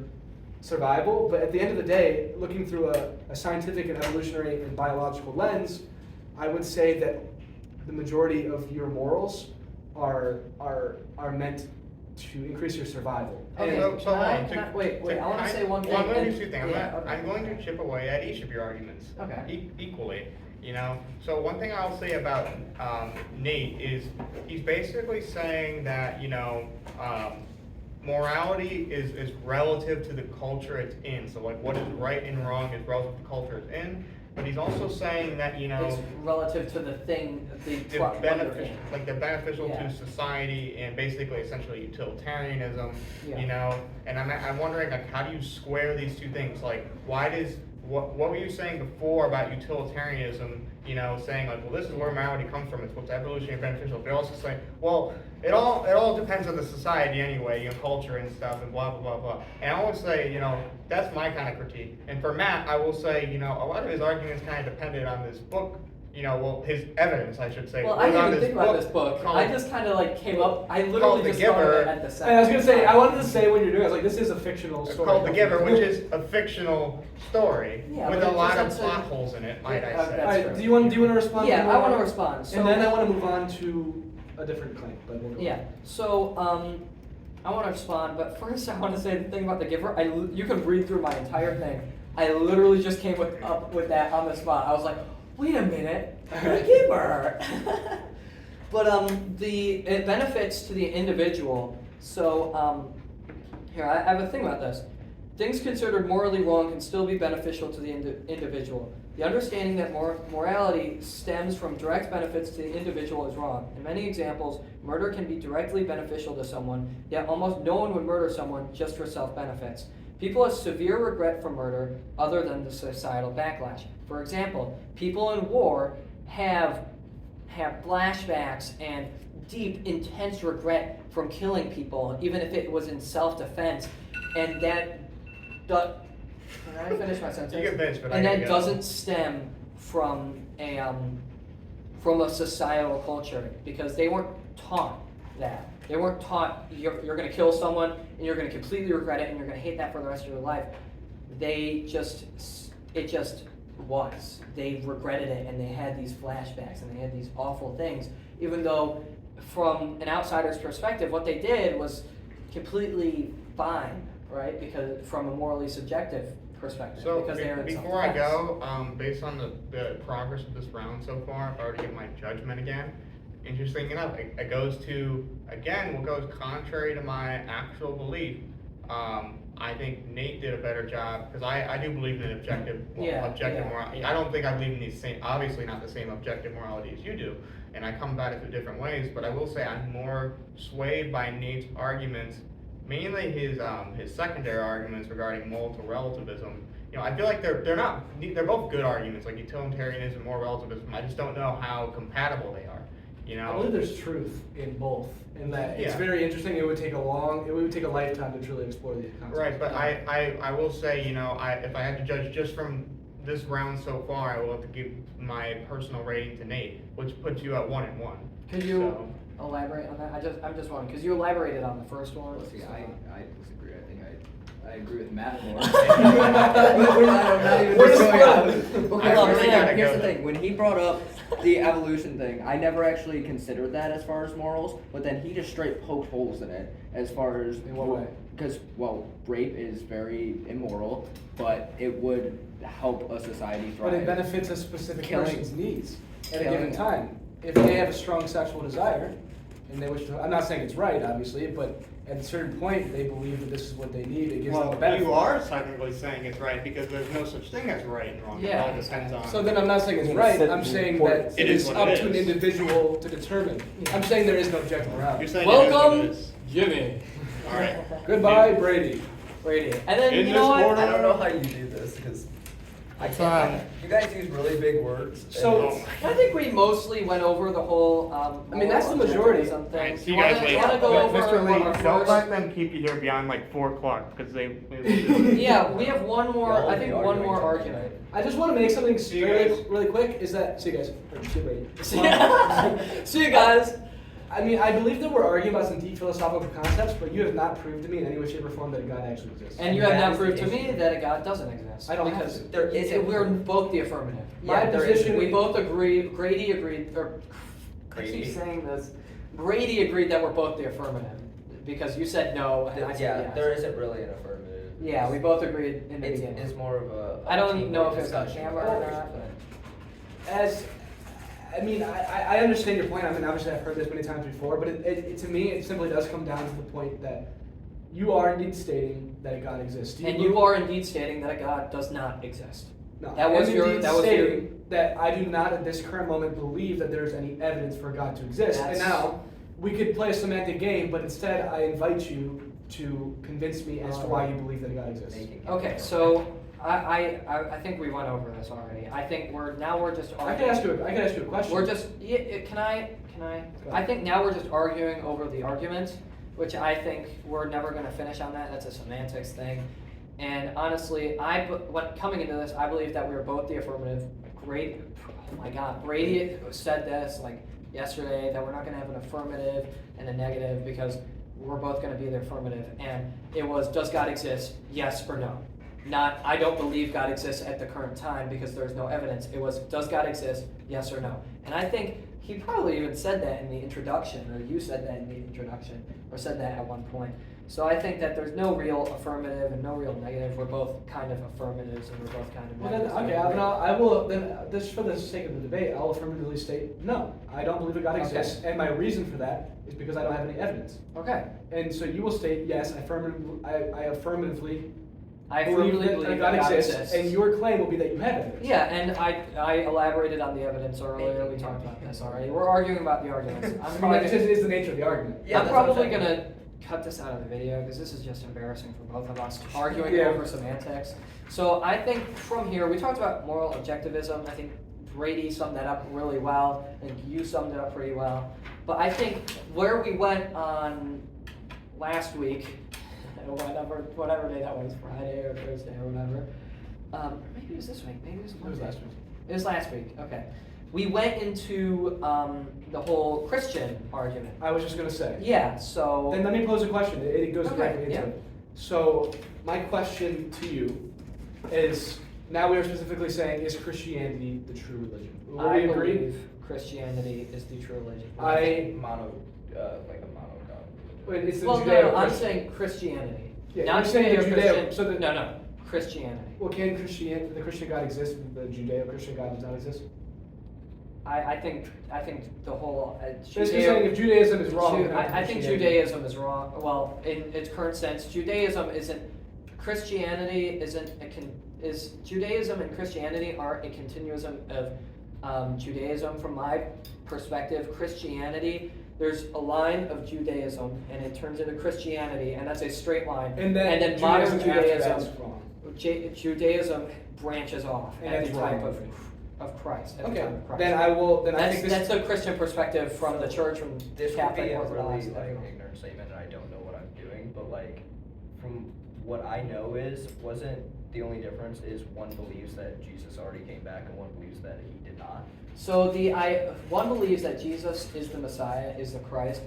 survival. But at the end of the day, looking through a scientific and evolutionary and biological lens, I would say that the majority of your morals are meant to increase your survival.
Okay,
So
can I-
hold on,
wait, I wanna say one
Well, I'm
thing,
going to
and-
do two things.
yeah, okay.
I'm going to chip away at each of your arguments.
Okay.
Equally, So one thing I'll say about Nate is he's basically saying that, morality is relative to the culture it's in. So like what is right and wrong is relative to the culture it's in. but he's also saying that, you know,
It's relative to the thing, the
the
wonder
benefit,
thing.
like they're beneficial
Yeah.
to society and basically essentially utilitarianism,
Yeah.
you know, and I'm wondering, like, how do you square these two things? Like, why does, what were you saying before about utilitarianism, you know, saying like, well, this is where morality comes from, it's what's evolutionary beneficial, but also saying, well, it all depends on the society anyway, you know, culture and stuff and blah, blah, blah, blah. And I would say, you know, that's my kind of critique. And for Matt, I will say, you know, a lot of his arguments kind of depended on this book, you know, well, his evidence, I should say.
Well, I
was on
didn't even think about this book.
called-
I just kind of like came up. I
called
literally
The
just thought of
Giver.
it at the second.
And I was gonna say, I wanted to say when you're doing it, I was like, this is a fictional
It's
story.
called The Giver, which is a fictional story
Yeah,
with
but
a
it
lot of
just
plot
said-
holes in it, might
Yeah,
I
that's
say.
Alright,
true.
do you want to respond?
Yeah,
to
I want to
more?
respond. So,
And then I want to move on to a different claim, but we'll go.
Yeah. So I want to respond, but first I want to say the thing about The Giver. You can read through my entire thing. I literally just came up with that on the spot. I was like, wait a minute, The Giver. But it benefits to the individual. So here I have a thing about this. Things considered morally wrong can still be beneficial to the individual. The understanding that morality stems from direct benefits to the individual is wrong. In many examples, murder can be directly beneficial to someone, yet almost no one would murder someone just for self-benefits. People have severe regret for murder other than the societal backlash. For example, people in war have flashbacks and deep, intense regret from killing people, even if it was in self-defense, and that. Can I finish my sentence?
You can finish, but I
and
gotta
that
go.
doesn't stem from a societal culture because they weren't taught that. They weren't taught you're going to kill someone and you're going to completely regret it and you're going to hate that for the rest of your life. It just was. They regretted it and they had these flashbacks and they had these awful things, even though from an outsider's perspective, what they did was completely fine, right? Because from a morally subjective perspective,
So
because they're in
before I
self-defense.
go, based on the progress of this round so far, if I were to give my judgment again, interesting enough, it goes to, again, what goes contrary to my actual belief. I think Nate did a better job, because I do believe in objective morality. I don't think I believe in these same, obviously not the same objective morality as you do, and I come about it through different ways, but I will say I'm more swayed by Nate's arguments, mainly his secondary arguments regarding moral relativism. You know, I feel like they're both good arguments, like utilitarianism, moral relativism. I just don't know how compatible they are. You know,
I believe there's truth in both, and that it's
Yeah.
very interesting. It would take a lifetime to truly explore these concepts.
right, but I will say, you know, if I had to judge just from this round so far, I will have to give my personal rating to Nate, which puts you at 1 and 1.
Could you elaborate on that? I'm just wondering, because you elaborated on the first one.
See,
so-
I disagree. I think I agree with Matt more.
We're split.
Well,
really gotta
here's
go
the
then.
thing. When he brought up the evolution thing, I never actually considered that as far as morals, but then he just straight poked holes in it as far as
In what way?
because, well, rape is very immoral, but it would help a society thrive.
But it benefits a specific
Killing-
person's needs at a
killing-
given time. If they have a strong sexual desire, and they wish to, I'm not saying it's right, obviously, but at a certain point, they believe that this is what they need. It gives them a
Well,
benefit.
you are technically saying it's right because there's no such thing as right and wrong.
Yeah.
It all depends on.
So then I'm not saying it's
I mean,
right.
it's
I'm saying
important.
that
It
it
is
is
what
up
it
to an
is.
individual to determine. I'm saying there is no objective
You're
morality.
saying it is what
Welcome,
it is.
Jimmy.
All right.
Goodbye, Brady.
Brady. And then
In
you
this
know what?
corner-
I don't know how you do this because I can't. You guys use really big words.
So-
and-
I think we mostly went over the whole.
I mean, that's the
moral
majority.
objectivism thing.
Alright, see
You
you guys
wanna-
later.
You want to go over
Mr. Lee,
our
don't
first?
let them keep you here beyond like 4 o'clock because they.
Yeah, we have one more.
Y'all
I
be
think one
arguing
more
till
argument.
midnight.
I just want to make something
See you
really,
guys.
really quick. Is that see you guys? Or, see you, Brady.
See you guys.
I mean, I believe that we're arguing about some deep philosophical concepts, but you have not proved to me in any way, shape, or form that God actually exists.
And you
And
have
that
not
is the
proved to me
issue.
that a God doesn't exist.
I don't have
because
to.
There isn't
we're
proof.
both the affirmative.
My
there
position-
We both agree. Grady agreed. Or I
Grady.
keep saying this. Brady agreed that we're both the affirmative because you said no and I said
Yeah,
yes.
there isn't really an affirmative.
Yeah, we both agreed in the
It's,
beginning.
it's more of a.
I don't even know if it's on
discussion.
camera or not.
I understand your point. I mean, obviously I've heard this many times before, but to me, it simply does come down to the point that you are indeed stating that a God exists. Do
And
believe-
you are indeed stating that a God does not exist.
No,
That
I
was
am
your-
indeed
that was your-
stating that I do not at this current moment believe that there's any evidence for God to exist. And
That's-
now, we could play a semantic game, but instead I invite you to convince me as to why you believe that God exists.
Okay, so I think we went over this already. I think we're just
I
arguing.
can ask you a question.
We're just, yeah, can I? I think now we're just arguing over the argument, which I think we're never gonna finish on that. That's a semantics thing. And honestly, coming into this, I believe that we were both the affirmative. Great, oh my God, Brady said this like yesterday, that we're not gonna have an affirmative and a negative because we're both gonna be the affirmative. And it was, does God exist? Yes or no? Not, I don't believe God exists at the current time because there's no evidence. It was, does God exist? Yes or no? And I think he probably even said that in the introduction, or you said that in the introduction, or said that at one point. So I think that there's no real affirmative and no real negative. We're both kind of affirmatives and we're both kind of
Well then,
negatives.
okay, I will, then, just for the sake of the debate, I'll affirmatively state, no, I don't believe that God
Okay.
exists, and my reason for that is because I don't have any evidence.
Okay.
And so you will state, yes, I affirmatively
I
believe
firmly
that
believe
God
that God
exists,
exists.
and your claim will be that you have evidence.
Yeah, and I elaborated on the evidence earlier. We talked about this already. We're arguing about the arguments. I'm
I mean,
probably,
that just is the nature of the argument.
Yeah,
I'm
that's what I'm
probably
saying.
gonna cut this out of the video because this is just embarrassing for both of us arguing
Yeah.
over semantics. So I think from here we talked about moral objectivism. I think Brady summed that up really well. I think you summed it up pretty well. But I think where we went on last week, whatever day that was, Friday or Thursday or whatever. Maybe it was this week. Maybe it was
It was
Monday.
last week.
It was last week. Okay. We went into the whole Christian argument.
I was just gonna say.
Yeah. So.
Then let me pose a question. It goes
Okay,
directly into
yeah.
it. So my question to you is: now we are specifically saying, is Christianity the true religion? Will
I
we agree?
believe Christianity is the true religion.
Like a mono god.
Wait, it's the
Well, no,
Judeo-Christian.
I'm saying Christianity.
Yeah,
Not
you're saying the
Judeo-Christian.
Judeo- so the-
no, Christianity.
Well, can the Christian God exist if the Judeo-Christian God does not exist?
I think the whole
Basically saying if Judaism is wrong.
Ju-
then
I think
Christianity-
Judaism is wrong. Well, in its current sense, Judaism isn't. Christianity isn't is Judaism and Christianity are a continuism of Judaism. From my perspective, Christianity, there's a line of Judaism and it turns into Christianity, and that's a straight line.
And then
modern
Judaism after that's
Judaism,
wrong.
Judaism branches off
And
at
that's
the type
wrong.
of Christ. At the
Okay,
time of Christ.
then I will. Then I
That's
think this.
that's the Christian perspective from the church, from
This would
Catholic
be a
Orthodox.
really
everyone.
ignorant statement, and I don't know what I'm doing. But from what I know wasn't the only difference is one believes that Jesus already came back and one believes that he did not.
So one believes that Jesus is the Messiah, is the Christ.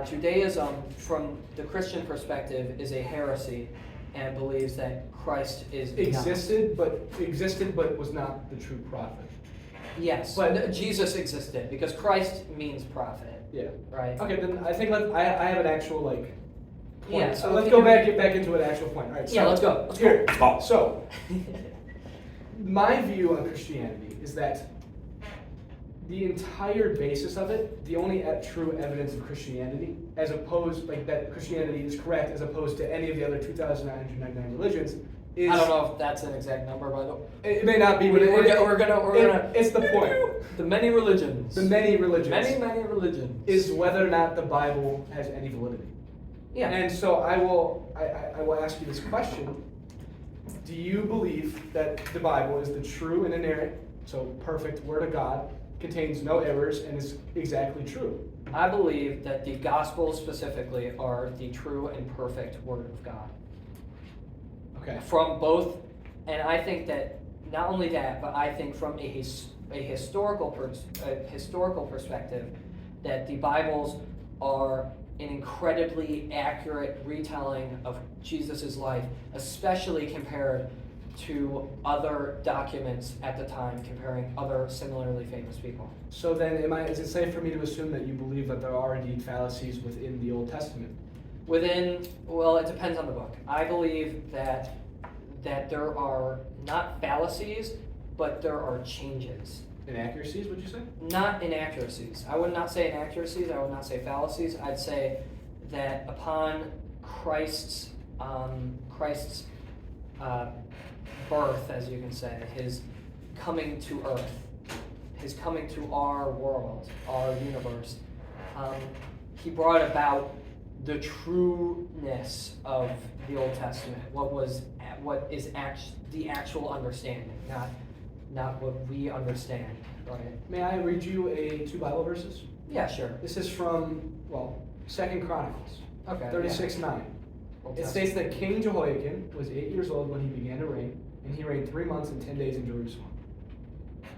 Judaism, from the Christian perspective, is a heresy and believes that Christ is not.
existed, but was not the true prophet.
Yes,
But-
but Jesus existed because Christ means prophet,
Yeah.
right?
Okay, then I think I have an actual point.
Yeah,
So
so
let's
if
go
you-
back into an actual point. All right.
Yeah,
so
let's go. Let's
here.
go.
So my view on Christianity is that the entire basis of it, the only true evidence of Christianity, as opposed that Christianity is correct, as opposed to any of the other 2,999 religions, is
I don't know if that's an exact number, by the way.
It may not be, but
We're gonna.
it's the point.
The many religions.
The many religions
Many religions.
is whether or not the Bible has any validity.
Yeah.
And so I will ask you this question. Do you believe that the Bible is the true and inerrant, so perfect word of God, contains no errors, and is exactly true?
I believe that the Gospels specifically are the true and perfect Word of God.
Okay.
From both, and I think that not only that, but I think from a historical perspective, that the Bibles are an incredibly accurate retelling of Jesus' life, especially compared to other documents at the time, comparing other similarly famous people.
So then, is it safe for me to assume that you believe that there are indeed fallacies within the Old Testament?
Well, it depends on the book. I believe that there are not fallacies, but there are changes.
Inaccuracies, would you say?
Not inaccuracies. I would not say inaccuracies. I would not say fallacies. I'd say that upon Christ's birth, as you can say, his coming to Earth, his coming to our world, our universe, he brought about the trueness of the Old Testament, what is the actual understanding, not what we understand, right?
May I read you two Bible verses?
Yeah, sure.
This is from, 2 Chronicles,
Okay.
36:9.
Old
It
Testament.
states that King Jehoiakim was 8 years old when he began to reign, and he reigned 3 months and 10 days in Jerusalem.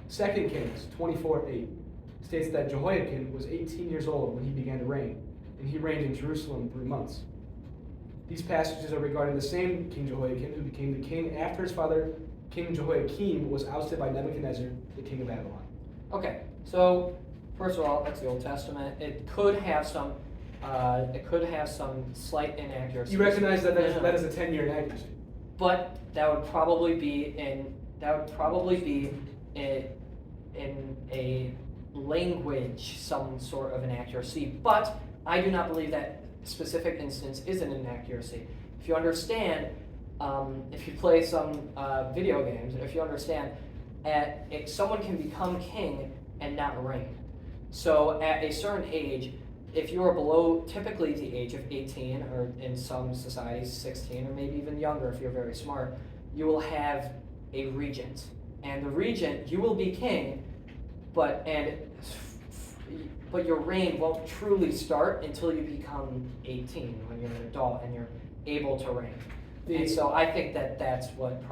2 Kings 24:8 states that Jehoiakim was 18 years old when he began to reign, and he reigned in Jerusalem 3 months. These passages are regarding the same King Jehoiakim who became the king after his father, King Jehoiakim, was ousted by Nebuchadnezzar, the king of Babylon.
Okay, so first of all, that's the Old Testament. It could have some slight inaccuracies.
You recognize that
Yeah.
that is a 10-year inaccuracy.
But that would probably be in a language some sort of inaccuracy. But I do not believe that specific instance is an inaccuracy. If you understand, if you play some video games, if you understand, someone can become king and not reign. So at a certain age, if you are below typically the age of 18, or in some societies 16, or maybe even younger if you're very smart, you will have a regent. And the regent, you will be king, but your reign won't truly start until you become 18, when you're an adult and you're able to reign. And so I think that's what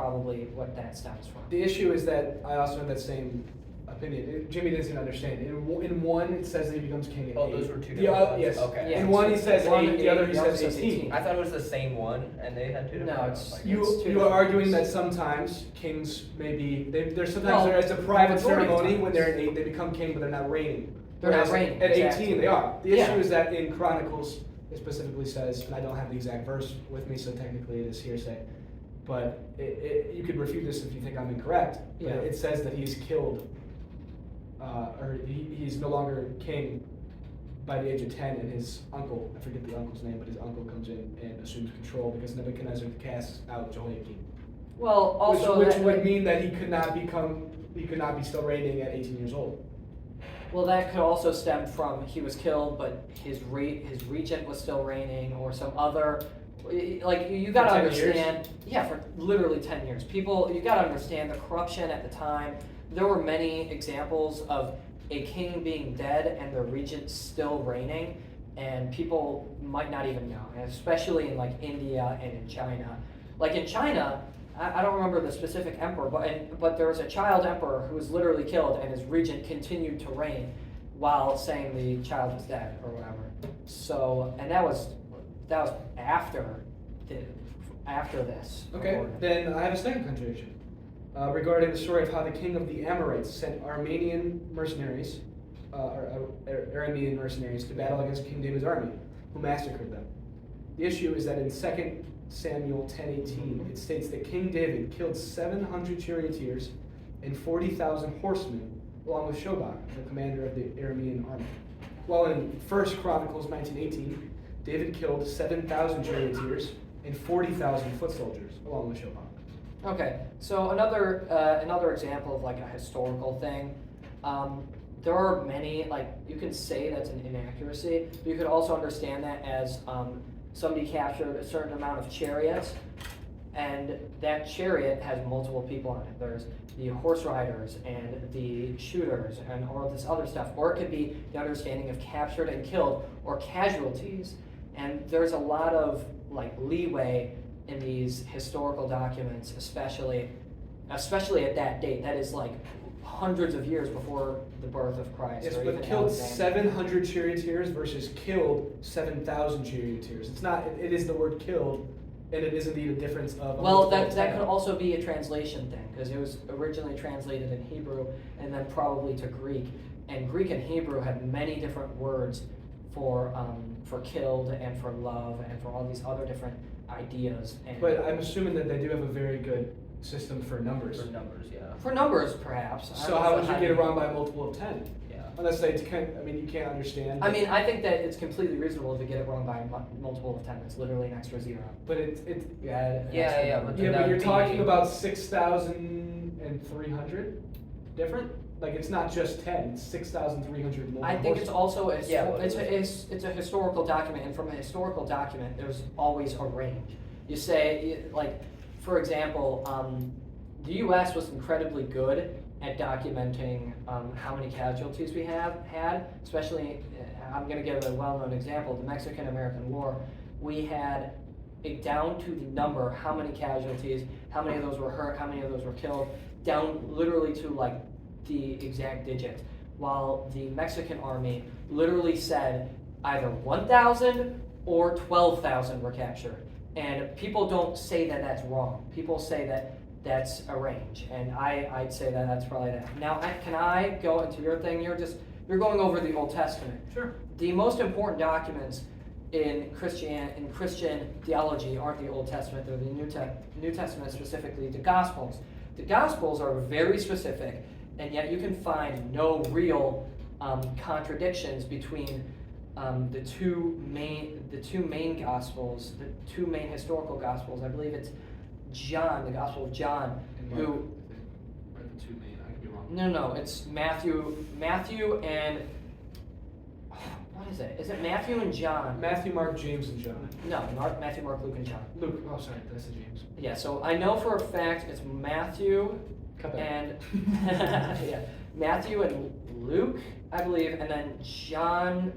that stems from.
The issue is that I also have that same opinion. Jimmy doesn't understand. In one, it says that he becomes king at 8.
Those were two
The
different
other,
ones.
yes.
Okay.
Yeah.
In one he says
One
8, the other he
the other
says
says
18.
I thought it was the same one, and they had two different
No,
ones.
it's-
Like,
You
It's two
are
different
arguing that
ones.
sometimes kings maybe there's sometimes
Well,
there is a private
majority of
ceremony
times.
when they're at 8 they become king but they're not reigning.
They're not
Whereas
reigning,
At
exactly.
18 they are. The
Yeah.
issue is that in Chronicles it specifically says, and I don't have the exact verse with me, so technically it is hearsay. But you could refute this if you think I'm incorrect. But
Yeah.
it says that he's killed, or he's no longer king by the age of 10, and his uncle, I forget the uncle's name, but his uncle comes in and assumes control because Nebuchadnezzar casts out Jehoiakim.
Well, also
which
that-
would mean that he could not be still reigning at 18 years old.
Well, that could also stem from he was killed, but his regent was still reigning, or some other. Like you got to
10 years?
understand, yeah, for literally 10 years. People, you got to understand the corruption at the time. There were many examples of a king being dead and the regent still reigning, and people might not even know, and especially in like India and in China. Like in China, I don't remember the specific emperor, but there was a child emperor who was literally killed, and his regent continued to reign while saying the child was dead or whatever. So, and that was after this.
Okay,
recording.
then I have a second contradiction regarding the story of how the king of the Amorites sent Aramean mercenaries to battle against King David's army, who massacred them. The issue is that in 2 Samuel 10:18, it states that King David killed 700 charioteers and 40,000 horsemen, along with Shobach, the commander of the Aramean army. While in 1 Chronicles 19:18, David killed 7,000 charioteers and 40,000 foot soldiers, along with Shobach.
Okay, so another example of like a historical thing. There are many, like you can say that's an inaccuracy, but you could also understand that as somebody captured a certain amount of chariots, and that chariot has multiple people on it. There's the horse riders and the shooters and all this other stuff. Or it could be the understanding of captured and killed or casualties. And there's a lot of like leeway in these historical documents, especially at that date. That is like hundreds of years before the birth of Christ.
Yes,
or
but
even
killed
Alexander.
700 charioteers versus killed 7,000 charioteers. It's not. It is the word killed, and it is indeed a difference of.
Well, that could also be a translation thing, because it was originally translated in Hebrew and then probably to Greek. And Greek and Hebrew had many different words for killed and for love and for all these other different ideas. And
But I'm assuming that they do have a very good system for numbers.
For numbers, yeah.
for numbers, perhaps. I
So
don't
how
know
would you
how
get around by a multiple of 10?
Yeah.
unless they can't. I mean, you can't understand.
I mean, I think that it's completely reasonable to get it wrong by a multiple of 10. It's literally an extra zero.
but it's
Yeah.
Yeah,
but
yeah,
that
but you're
would
talking
be-
about 6,300 different. Like it's not just 10. It's 6,300 more.
I think it's also a,
Yeah, but
it's a historical document, and from a historical document, there's always a range. You say, like, for example, the U.S. was incredibly good at documenting how many casualties we have had, especially, I'm going to give a well-known example, the Mexican-American War. We had it down to the number, how many casualties, how many of those were hurt, how many of those were killed, down literally to like the exact digit, while the Mexican army literally said either 1,000 or 12,000 were captured. And people don't say that that's wrong. People say that that's a range, and I'd say that that's probably that. Now, can I go into your thing? You're going over the Old Testament.
Sure.
The most important documents in Christian theology aren't the Old Testament; they're the New Testament, specifically the Gospels. The Gospels are very specific, and yet you can find no real contradictions between the two main Gospels, the two main historical Gospels. I believe it's John, the Gospel of John,
And
who.
Mark are the two main. I could be wrong.
No, it's Matthew and what is it? Is it Matthew and John?
Matthew, Mark, James, and John.
No, Matthew, Mark, Luke, and John.
Luke. Oh, sorry, that's the James.
Yeah, so I know for a fact it's Matthew
Cut that.
and yeah, Matthew and Luke, I believe, and then John.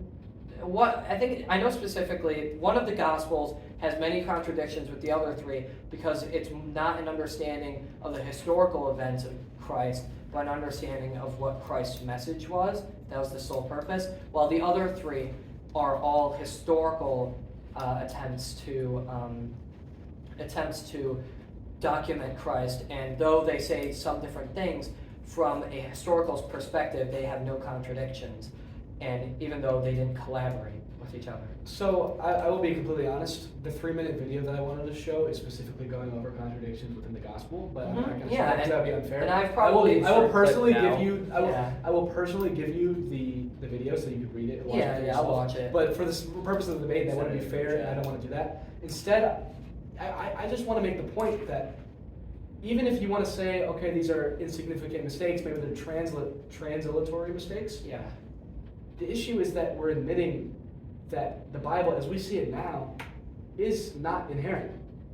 What I know specifically, one of the Gospels has many contradictions with the other three because it's not an understanding of the historical events of Christ, but an understanding of what Christ's message was. That was the sole purpose. While the other three are all historical attempts to document Christ, and though they say some different things, from a historical perspective, they have no contradictions, and even though they didn't collaborate with each other.
So I will be completely honest. The 3-minute video that I wanted to show is specifically going over contradictions within the gospel, but I'm not going to
Yeah,
because that would be unfair.
and I've probably
I will
insert
personally
clip
give
now.
you.
Yeah.
I will personally give you the video so you can read it. And watch it for
Yeah, I'll
yourself.
watch it.
But for the purpose of the debate, that wouldn't be
Send it in
fair,
the
and I
chat.
don't want to do that. Instead, I just want to make the point that even if you want to say, okay, these are insignificant mistakes, maybe they're translatory mistakes.
Yeah.
The issue is that we're admitting that the Bible, as we see it now, is not inherent.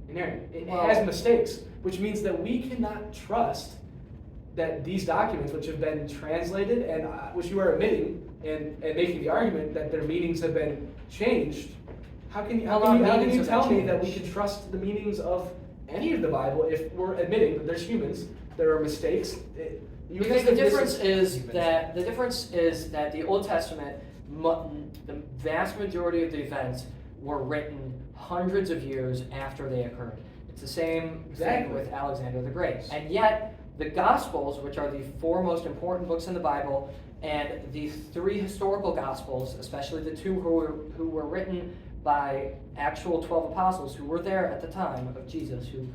It
Well-
has mistakes, which means that we cannot trust that these documents, which have been translated and which you are admitting and making the argument that their meanings have been changed, how can you
Meanings have
tell
been
me that we
changed.
can trust the meanings of any of the Bible if we're admitting that there's humans, there are mistakes?
Because the difference is that the Old Testament, the vast majority of the events were written hundreds of years after they occurred. It's the same
Exactly.
thing with Alexander the Great, and yet the Gospels, which are the 4 most important books in the Bible, and the 3 historical Gospels, especially the 2 who were written by actual 12 apostles who were there at the time of Jesus, who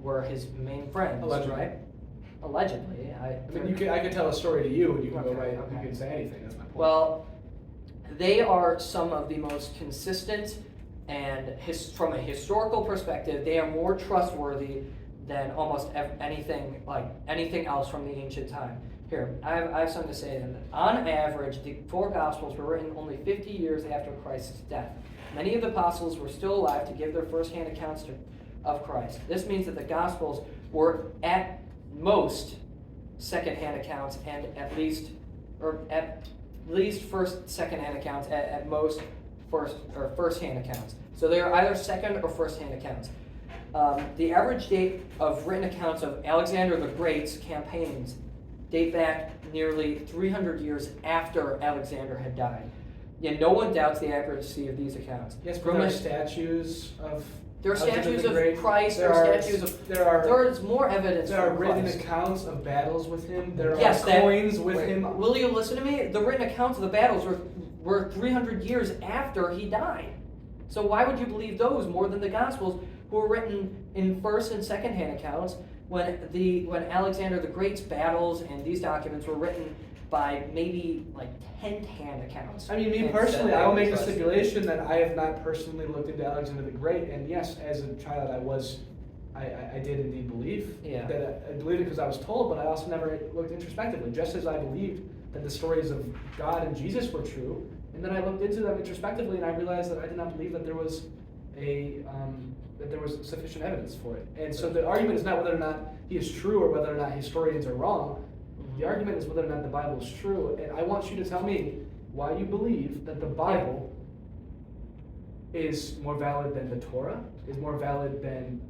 were his main friends,
Allegedly.
right? Allegedly.
I mean, I could tell a story to you, and you can go
Okay,
right.
okay.
You can say anything. That's my point.
Well, they are some of the most consistent, and from a historical perspective, they are more trustworthy than almost anything else from the ancient time. Here, I have something to say. On average, the 4 Gospels were written only 50 years after Christ's death. Many of the apostles were still alive to give their first-hand accounts of Christ. This means that the Gospels were at most second-hand accounts, and at least first, second-hand accounts, at most first-hand accounts. So they are either second or first-hand accounts. The average date of written accounts of Alexander the Great's campaigns date back nearly 300 years after Alexander had died. Yet no one doubts the accuracy of these accounts.
yes, but
From
there are
a-
statues of.
There are
Alexander
statues
the
of
Great.
Christ, there are statues of. There is more evidence
There are
for
written
Christ.
accounts of battles with him. There
Yes,
are
that-
coins with
Wait,
him.
Will you listen to me? The written accounts of the battles were 300 years after he died. So why would you believe those more than the Gospels, who were written in first and second hand accounts when Alexander the Great's battles and these documents were written by maybe like 10-hand accounts.
I mean, me
And
personally,
so-
I will make the stipulation that I have not personally looked into Alexander the Great, and yes, as a child, I did indeed believe
Yeah.
that I believed it because I was told, but I also never looked introspectively. Just as I believed that the stories of God and Jesus were true, and then I looked into them introspectively, and I realized that I did not believe that there was sufficient evidence for it. And so the argument is not whether or not he is true or whether or not historians are wrong. The argument is whether or not the Bible is true, and I want you to tell me why you believe that the Bible is more valid than the Torah, is more valid than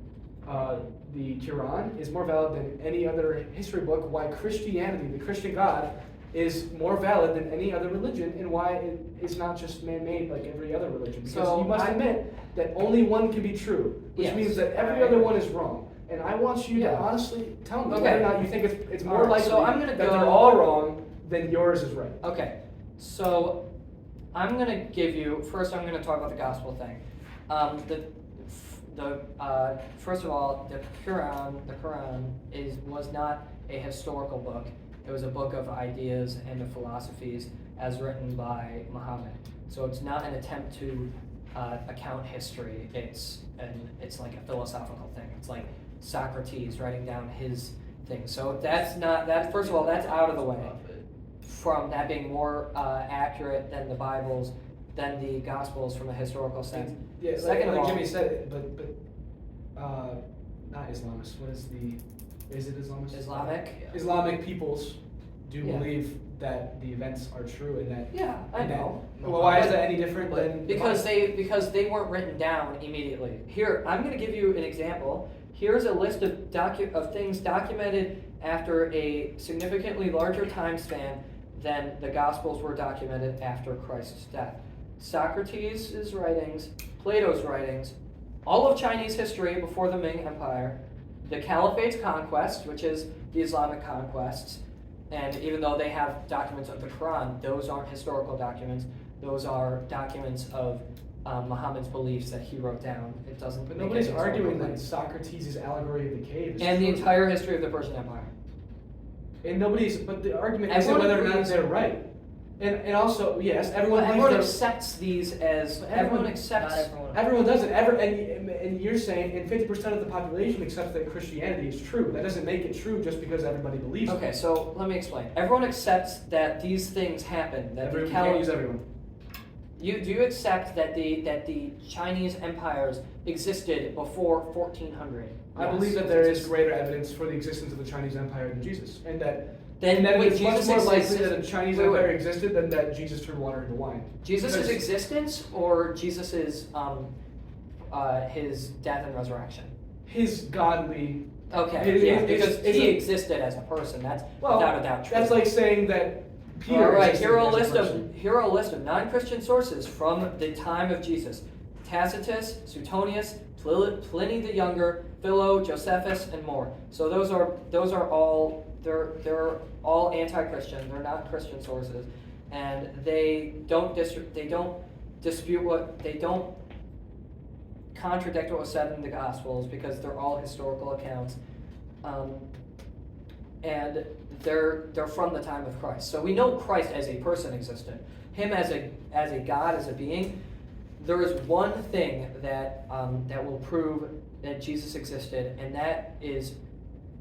the Quran, is more valid than any other history book, why Christianity, the Christian God, is more valid than any other religion, and why it is not just man-made like every other religion. Because
So
you must admit that only one can be true, which
Yes.
means that every other one is wrong. And I want you to honestly tell me
Okay.
whether or not you think it's more
Alright,
likely
so I'm gonna
that
go-
they're all wrong than yours is right.
Okay, so I'm gonna give you first. I'm gonna talk about the gospel thing. First of all, the Quran was not a historical book. It was a book of ideas and of philosophies as written by Muhammad. So it's not an attempt to account history. It's like a philosophical thing. It's like Socrates writing down his thing. So that's not that. First of all, that's out of the way. From that being more accurate than the Bibles, than the Gospels from a historical sense.
Yeah,
Second
like
of all,
Jimmy said, but not Islamist. What is is it Islamist?
Islamic.
Islamic peoples do
Yeah.
believe that the events are true and that.
Yeah, I
and that-
know.
Well, why is that any different than?
Because they weren't written down immediately. Here, I'm going to give you an example. Here's a list of things documented after a significantly larger time span than the Gospels were documented after Christ's death. Socrates' writings, Plato's writings, all of Chinese history before the Ming Empire, the Caliphate's conquest, which is the Islamic conquests, and even though they have documents of the Quran, those aren't historical documents. Those are documents of Muhammad's beliefs that he wrote down. It doesn't.
But
make
nobody's
any
arguing
historical
that Socrates' allegory of the cave is
and the
true.
entire history of the Persian Empire.
And but the argument
Everyone
isn't whether or not
agrees-
they're right. And also, yes, everyone
Well,
believes
everyone
they're-
accepts these as
But
everyone
everyone-
accepts.
Not everyone.
Everyone doesn't. And you're saying, and 50% of the population accepts that Christianity is true. That doesn't make it true just because everybody believes
Okay,
it.
so let me explain. Everyone accepts that these things happen. That
Everyone,
the
you can't use everyone.
Do you accept that the Chinese empires existed before 1400?
I
Yes.
believe that there is greater evidence for the existence of the Chinese Empire than Jesus, and that
Then
and that
wait,
it's much
Jesus
more likely
existed-
that a Chinese
wait,
empire
wait.
existed than that Jesus turned water into wine.
Jesus'
Because-
existence or Jesus' his death and resurrection?
His godly.
Okay,
It-
yeah,
it- it's-
because
it's
he
a-
existed as a person. That's
Well,
without a doubt true.
that's like saying that Peter.
All right,
existed
here are a
as
list
person.
of non-Christian sources from the time of Jesus: Tacitus, Suetonius, Pliny the Younger, Philo, Josephus, and more. So those are all they're all anti-Christian. They're not Christian sources, and they don't contradict what was said in the Gospels because they're all historical accounts. And they're from the time of Christ. So we know Christ as a person existed. Him as a God, as a being. There is one thing that will prove that Jesus existed, and that is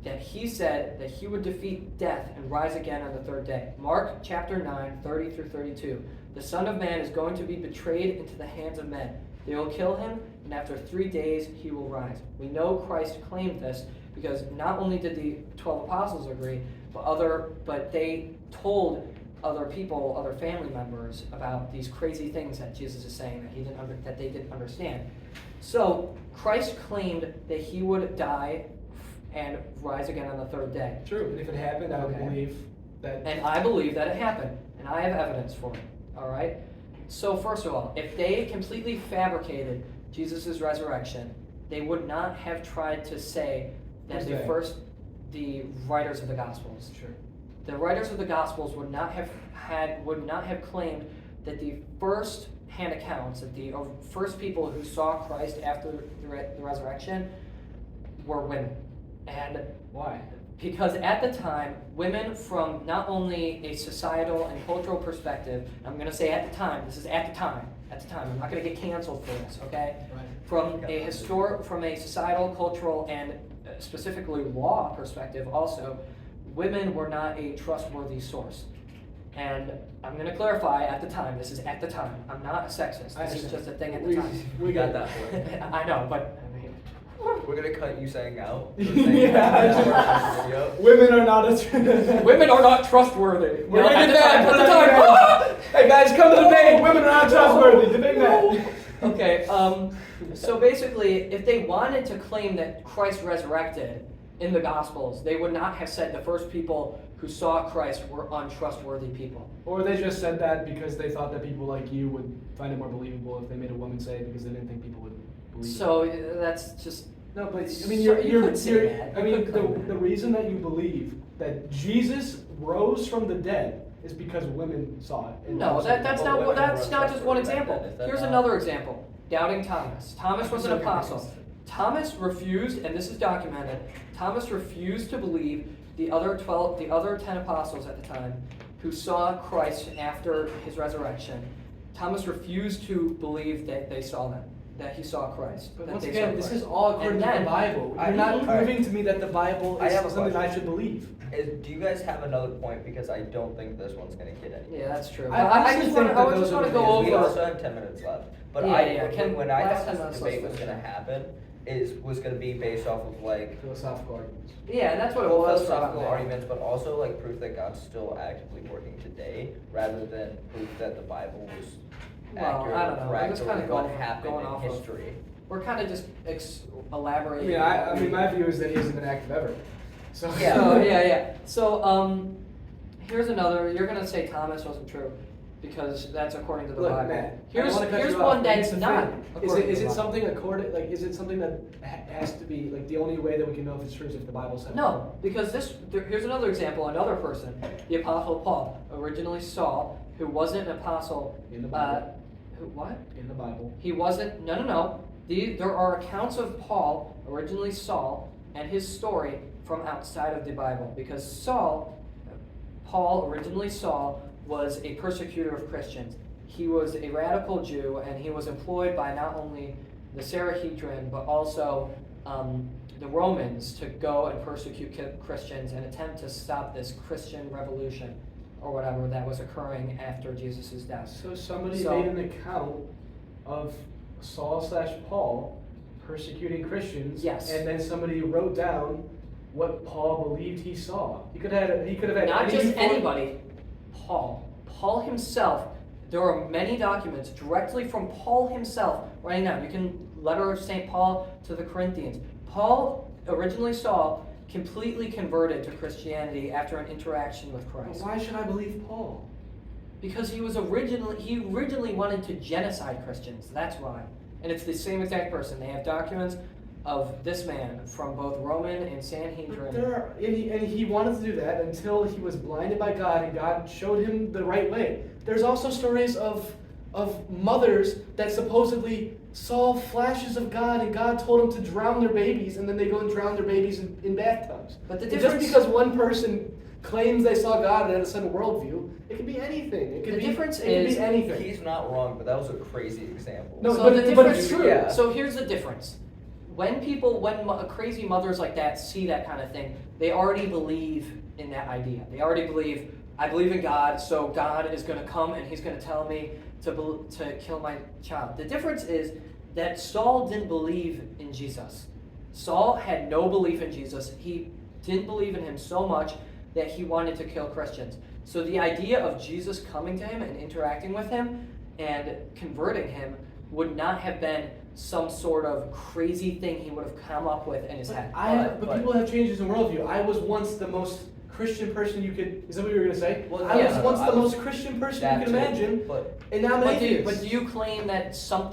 that he said that he would defeat death and rise again on the third day. Mark chapter 9, 30 through 32. The Son of Man is going to be betrayed into the hands of men. They will kill him, and after 3 days he will rise. We know Christ claimed this because not only did the 12 apostles agree, but they told other people, other family members about these crazy things that Jesus is saying that they didn't understand. So Christ claimed that he would die and rise again on the third day.
True, and if it happened, I would
Okay.
believe that.
And I believe that it happened, and I have evidence for it. All right. So first of all, if they completely fabricated Jesus' resurrection, they would not have tried to say that
Who's they?
the writers of the Gospels.
Sure.
The writers of the Gospels would not have claimed that the first-hand accounts, that the first people who saw Christ after the resurrection were women. And
Why?
Because at the time, women from not only a societal and cultural perspective, I'm going to say at the time, this is at the time, I'm not going to get canceled for this, okay?
Right.
From a societal, cultural, and specifically law perspective also, women were not a trustworthy source. And I'm going to clarify at the time, this is at the time. I'm not a sexist. This is just a thing at the time.
We got that point.
I know, but
We're gonna cut you saying out.
Yeah. Women are not
women are not trustworthy.
We're
Well,
gonna
at
get
the time,
that.
at the time.
Hey guys, come to the debate. Women are not trustworthy. Debate that.
Okay, so basically, if they wanted to claim that Christ resurrected in the Gospels, they would not have said the first people who saw Christ were untrustworthy people.
Or they just said that because they thought that people like you would find it more believable if they made a woman say it because they didn't think people would believe it.
So that's just
No, but I
So
mean,
you could say that.
I
You
mean,
could claim
the
that.
reason that you believe that Jesus rose from the dead is because women saw it. and
no.
also-
That's
Well,
not
women
that's
were
not just one
trustworthy back
example.
then, is that
Here's
not-
another example. Doubting Thomas. Thomas was an
Okay.
apostle. Thomas refused, and this is documented. Thomas refused to believe the other 10 apostles at the time who saw Christ after his resurrection. Thomas refused to believe that they saw them, that he saw Christ.
But
that
once
they
again,
saw
this
Christ.
is all according
And
to the
then-
Bible. You're
I-
not
alright.
proving to me that the Bible
I
is
have a
something I
question.
should believe.
Do you guys have another point? Because I don't think this one's gonna get any.
Yeah, that's true.
I
I
honestly
just
think
want
that
to
those are
go
the
We
over.
also have 10 minutes left. But
Yeah,
when I
last
thought
10
this
minutes,
debate
let's
was
finish.
gonna happen, was gonna be based off of like
Philosophical arguments.
Yeah, and that's what it was.
philosophical arguments, but also like proof that God's still actively working today, rather than proof that the Bible was
Well,
accurate
I don't
or
know. We're
correct
just
or
kinda
what
going
happened
off
in
of-
history.
We're kind of just
I
elaborating.
mean, I mean, my view is that he hasn't been active ever. So
Yeah.
So yeah. So here's another. You're gonna say Thomas wasn't true because that's according to the
Look,
Bible.
Matt, I
Here's
don't wanna cut
here's
you off,
one
but here's
that's
the
not.
thing.
according to
Is
the
it
Bible.
something is it something that has to be like the only way that we can know if it's true is if the Bible says it?
No, because here's another example. Another person, the Apostle Paul, originally Saul, who wasn't an apostle.
In the Bible.
Who what?
In the Bible.
He wasn't. No. There are accounts of Paul, originally Saul, and his story from outside of the Bible. Because Paul, originally Saul, was a persecutor of Christians. He was a radical Jew, and he was employed by not only the Sanhedrin, but also the Romans to go and persecute Christians and attempt to stop this Christian revolution or whatever that was occurring after Jesus' death.
So somebody
So-
made an account of Saul/Paul persecuting Christians.
Yes.
And then somebody wrote down what Paul believed he saw. He could have had
Not
any
just
form-
anybody, Paul himself. There are many documents directly from Paul himself writing down. You can letter of St. Paul to the Corinthians. Paul, originally Saul, completely converted to Christianity after an interaction with
But
Christ.
why should I believe Paul?
Because he originally wanted to genocide Christians. That's why. And it's the same exact person. They have documents of this man from both Roman and
But
Sanhedrin.
he wanted to do that until he was blinded by God and God showed him the right way. There's also stories of mothers that supposedly saw flashes of God and God told them to drown their babies and then they go and drown their babies in bathtubs.
But the
And just
difference-
because one person claims they saw God and had a certain worldview, it could be anything. It could
The
be,
difference
it could
is
be anything.
He's not wrong, but that was a crazy example.
No,
So
but-
the
but it's
difference,
true.
Yeah.
So here's the difference. When crazy mothers like that see that kind of thing, they already believe in that idea. They already believe, I believe in God, so God is going to come and he's going to tell me to kill my child. The difference is that Saul didn't believe in Jesus. Saul had no belief in Jesus. He didn't believe in him so much that he wanted to kill Christians. So the idea of Jesus coming to him and interacting with him and converting him would not have been some sort of crazy thing he would have come up with in his head.
But people have changes in worldview. I was once the most Christian person you could. Is that what you were gonna say?
Well,
I
yeah,
was
no,
once
I
the
was-
most Christian person
That
you can
too,
imagine,
but
and now I'm an atheist.
But do you claim that some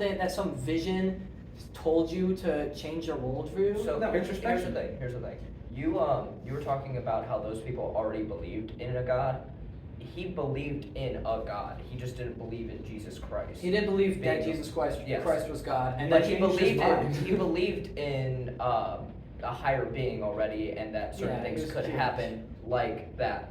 vision told you to change your worldview?
So
No,
here's the
introspection.
thing. Here's the thing. You were talking about how those people already believed in a God. He believed in a God. He just didn't believe in Jesus Christ.
He didn't believe that
Being-
Jesus Christ
Yes.
was God, and
But
that
he
changed his
believed
mind.
he believed in a higher being already, and that certain
Yeah, he
things
was
could
Jewish.
happen like that.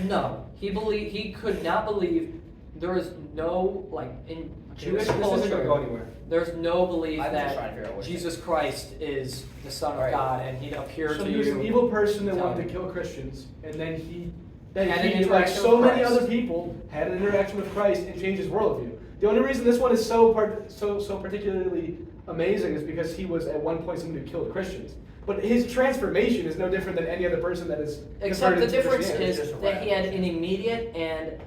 No, he could not believe there is no like in Jewish
This isn't gonna go
culture.
anywhere.
There's no belief
I'm just trying to
that
figure out what
Jesus Christ is the Son of
Right.
God and he'd appear
So
to
he was
you.
an evil person that
Tell
wanted
me.
to kill Christians, and then
Had
he
an
like
interaction
so
with
many
Christ.
other people, had an interaction with Christ and changed his worldview. The only reason this one is so particularly amazing is because he was at one point someone who killed Christians. But his transformation is no different than any other person that is
Except the
converted to
difference
Christianity.
is
It's just a
that he had
radical
an immediate and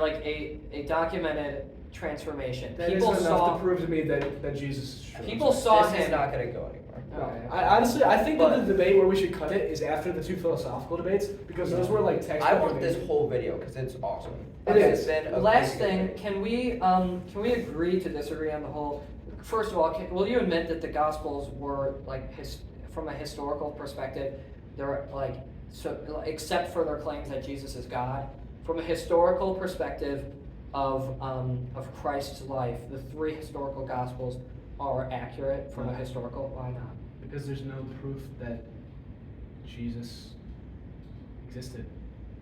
like a documented transformation.
That is
People
enough
saw.
to prove to me that Jesus is true.
People saw
This
him.
is not going to go anywhere.
No,
Okay.
I honestly, I think that
But-
the debate where we should cut it is after the two philosophical debates because those were like textbook.
I want
debates.
this whole video because it's awesome.
It
It's
is.
been a
Last
crazy
thing,
debate.
can we agree to disagree on the whole? First of all, will you admit that the Gospels were like from a historical perspective, they're like so except for their claims that Jesus is God, from a historical perspective of Christ's life, the three historical Gospels are accurate from a historical. Why not?
Because there's no proof that Jesus existed,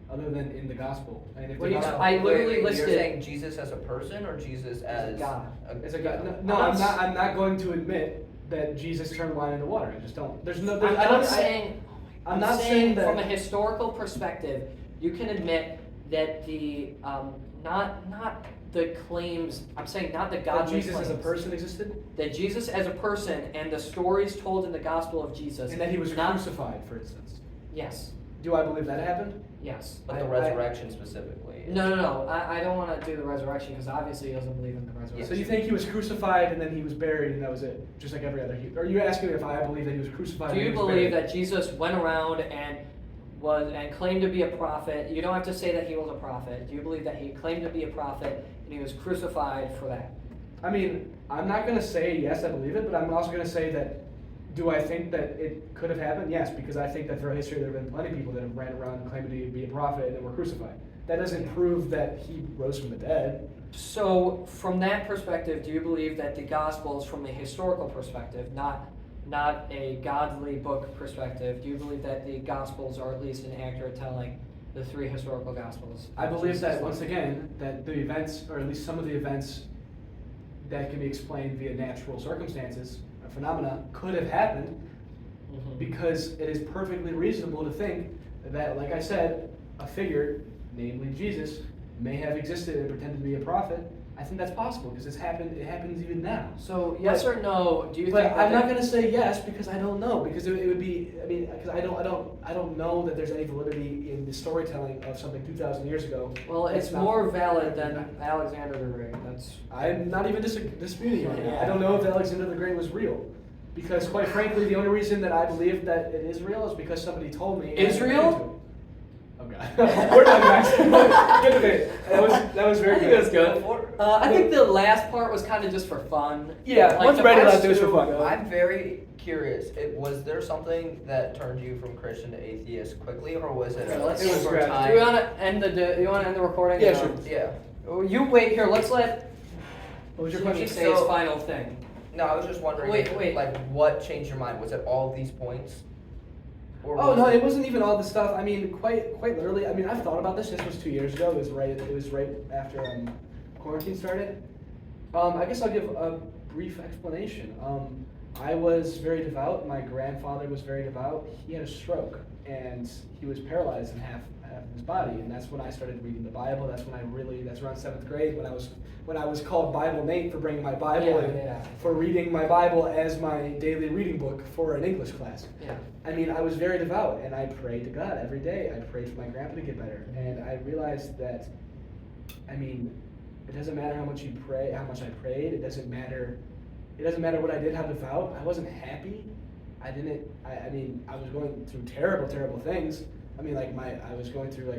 other than in the gospel. And if
What
the
do you-
gospel,
I literally
You're
listed-
saying Jesus as a person or Jesus as
God.
as a God, no,
I'm
I'm
not
not. I'm not going to admit that Jesus turned wine into water. I just don't. There's no.
I'm
There's, I
not
don't.
saying.
I'm not saying that.
from a historical perspective, you can admit that the not the claims. I'm saying not the
that
godly
Jesus
claims.
as a person existed,
That Jesus as a person and the stories told in the Gospel of Jesus.
and that he was
not,
crucified, for instance.
Yes.
Do I believe that happened?
Yes.
But the
I-
resurrection specifically.
No. I don't want to do the resurrection because obviously he doesn't believe in the resurrection.
So you think he was crucified and then he was buried and that was it, just like every other? Are you asking me if I believe that he was crucified?
Do
and
you
he was
believe
buried?
that Jesus went around and claimed to be a prophet? You don't have to say that he was a prophet. Do you believe that he claimed to be a prophet and he was crucified for that?
I mean, I'm not going to say yes, I believe it, but I'm also going to say that do I think that it could have happened? Yes, because I think that throughout history there have been plenty of people that have ran around and claimed to be a prophet and then were crucified. That doesn't prove that he rose from the dead.
So, from that perspective, do you believe that the Gospels, from a historical perspective, not a godly book perspective, do you believe that the Gospels are at least an accurate telling, the three historical Gospels?
I believe that,
Jesus'
once
life?
again, that the events, or at least some of the events that can be explained via natural circumstances, or phenomena, could have happened
Mhm.
because it is perfectly reasonable to think that, like I said, a figure, namely Jesus, may have existed and pretended to be a prophet. I think that's possible because it happens even now.
So, yes or no? Do you
But
think?
I'm not going to say yes because I don't know, because it would be, I mean, because I don't know that there's any validity in the storytelling of something 2,000 years ago.
Well,
That's
it's
not-
more valid than Alexander the Great. That's
I'm not even disputing you on that.
Yeah.
I don't know if Alexander the Great was real. Because quite frankly, the only reason that I believe that it is real is because somebody told me. and I
Israel?
believed it. Oh god. We're done, guys. Good debate. That was very
I think
good.
it was good. I think the last part was kind of just for fun.
Yeah,
Like
once
the
Brandon
first
left, it was for
two-
fun.
I'm very curious. Was there something that turned you from Christian to atheist quickly, or was it
Okay,
a
let's-
It was
over
gradual.
time?
Do you want to end the? You want to end the recording?
Yeah,
or-
sure.
Yeah.
Oh, you wait here. Let's let
What was your
Jimmy
question?
say his
So-
final thing.
No, I was just wondering.
Wait.
Like, what changed your mind? Was it all of these points? Or
Oh
was
no, it wasn't even all the stuff. I mean, quite literally. I mean, I've thought about this. This was 2 years ago. It was right after quarantine started. I guess I'll give a brief explanation. I was very devout. My grandfather was very devout. He had a stroke and he was paralyzed in half of his body. And that's when I started reading the Bible. That's around 7th grade when I was called Bible Nate for bringing my Bible in,
Yeah.
for reading my Bible as my daily reading book for an English class.
Yeah.
I mean, I was very devout, and I prayed to God every day. I prayed for my grandpa to get better, and I realized that, I mean, it doesn't matter how much you pray, how much I prayed. It doesn't matter what I did, how devout. I wasn't happy. I mean, I was going through terrible things. I mean, I was going through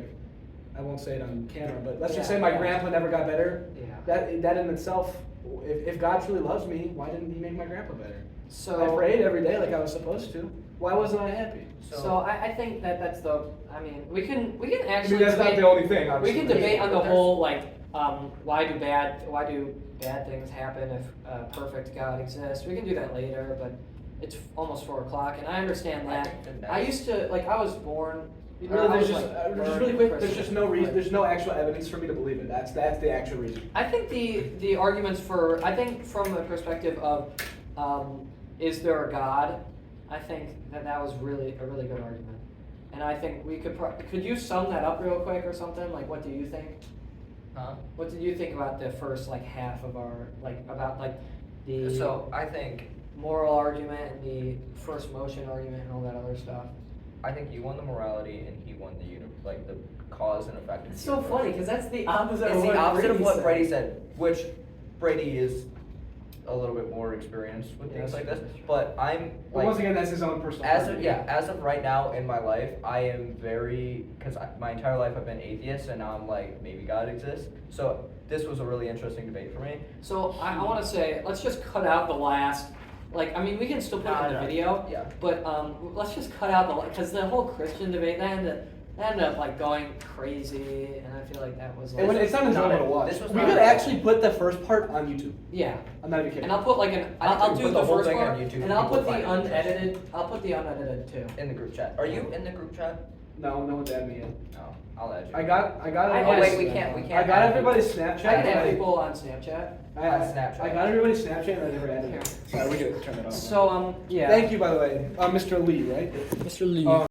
I won't say it on camera, but let's just say my grandpa never got better.
Yeah.
That in itself, if God truly loves me, why didn't He make my grandpa better?
So
I prayed every day like I was supposed to. Why wasn't I happy?
So I think that's the. I mean, we can
I
actually.
mean, that's not
debate-
the only thing.
We
Obviously.
can debate on the
But there's-
whole why do bad things happen if a perfect God exists. We can do that later, but it's almost 4 o'clock, and I understand
I
that.
think that
I used to like I was born.
Really,
I
there's
was,
just,
like,
just
born
really quick. There's
Christian,
just no reason.
but-
There's no actual evidence for me to believe it. That's the actual reason.
I think the arguments for I think from the perspective of is there a God? I think that was really a really good argument, and I think we could you sum that up real quick or something? Like, what do you think?
Huh?
What did you think about the first like half of our about the
So I think
moral argument and the first motion argument and all that other stuff?
you won the morality and he won the like the cause and effect. of
It's
the
so
universe.
funny because that's the opposite
It's
of
the
what
opposite of
Brady
what
said.
Brady said, which Brady is a little bit more experienced with things
Yes.
like this. But I'm
But
like,
once again, that's his own personal.
as of
opinion.
as of right now in my life, I am very because my entire life I've been atheist, and now I'm like maybe God exists. So this was a really interesting debate for me.
So I want to say, let's just cut out the last. Like, I mean, we can still put it in the video,
Yeah.
but let's just cut out because the whole Christian debate that ended up like going crazy, and I feel like that was like
It's not enjoyable to watch.
This was
We
not
could
a-
actually put the first part on YouTube.
yeah.
I'm not even kidding.
And I'll put like
I think
I'll
we
do
put
the
the whole
first
thing on
part,
YouTube
and
for
I'll
people
put
to
the
find it
unedited. I'll put the unedited too.
In the group chat. Are you in the group chat?
No one's added me yet.
No, I'll add you.
I got.
I
Oh
guess-
wait, we can't.
I got everybody's Snapchat.
I can
but
add people on Snapchat.
I
On Snapchat.
I got everybody's Snapchat and I never added
Here.
it. Sorry, we could turn it off.
So yeah.
Thank you, by the way, Mr. Lee, right?
Mr. Lee.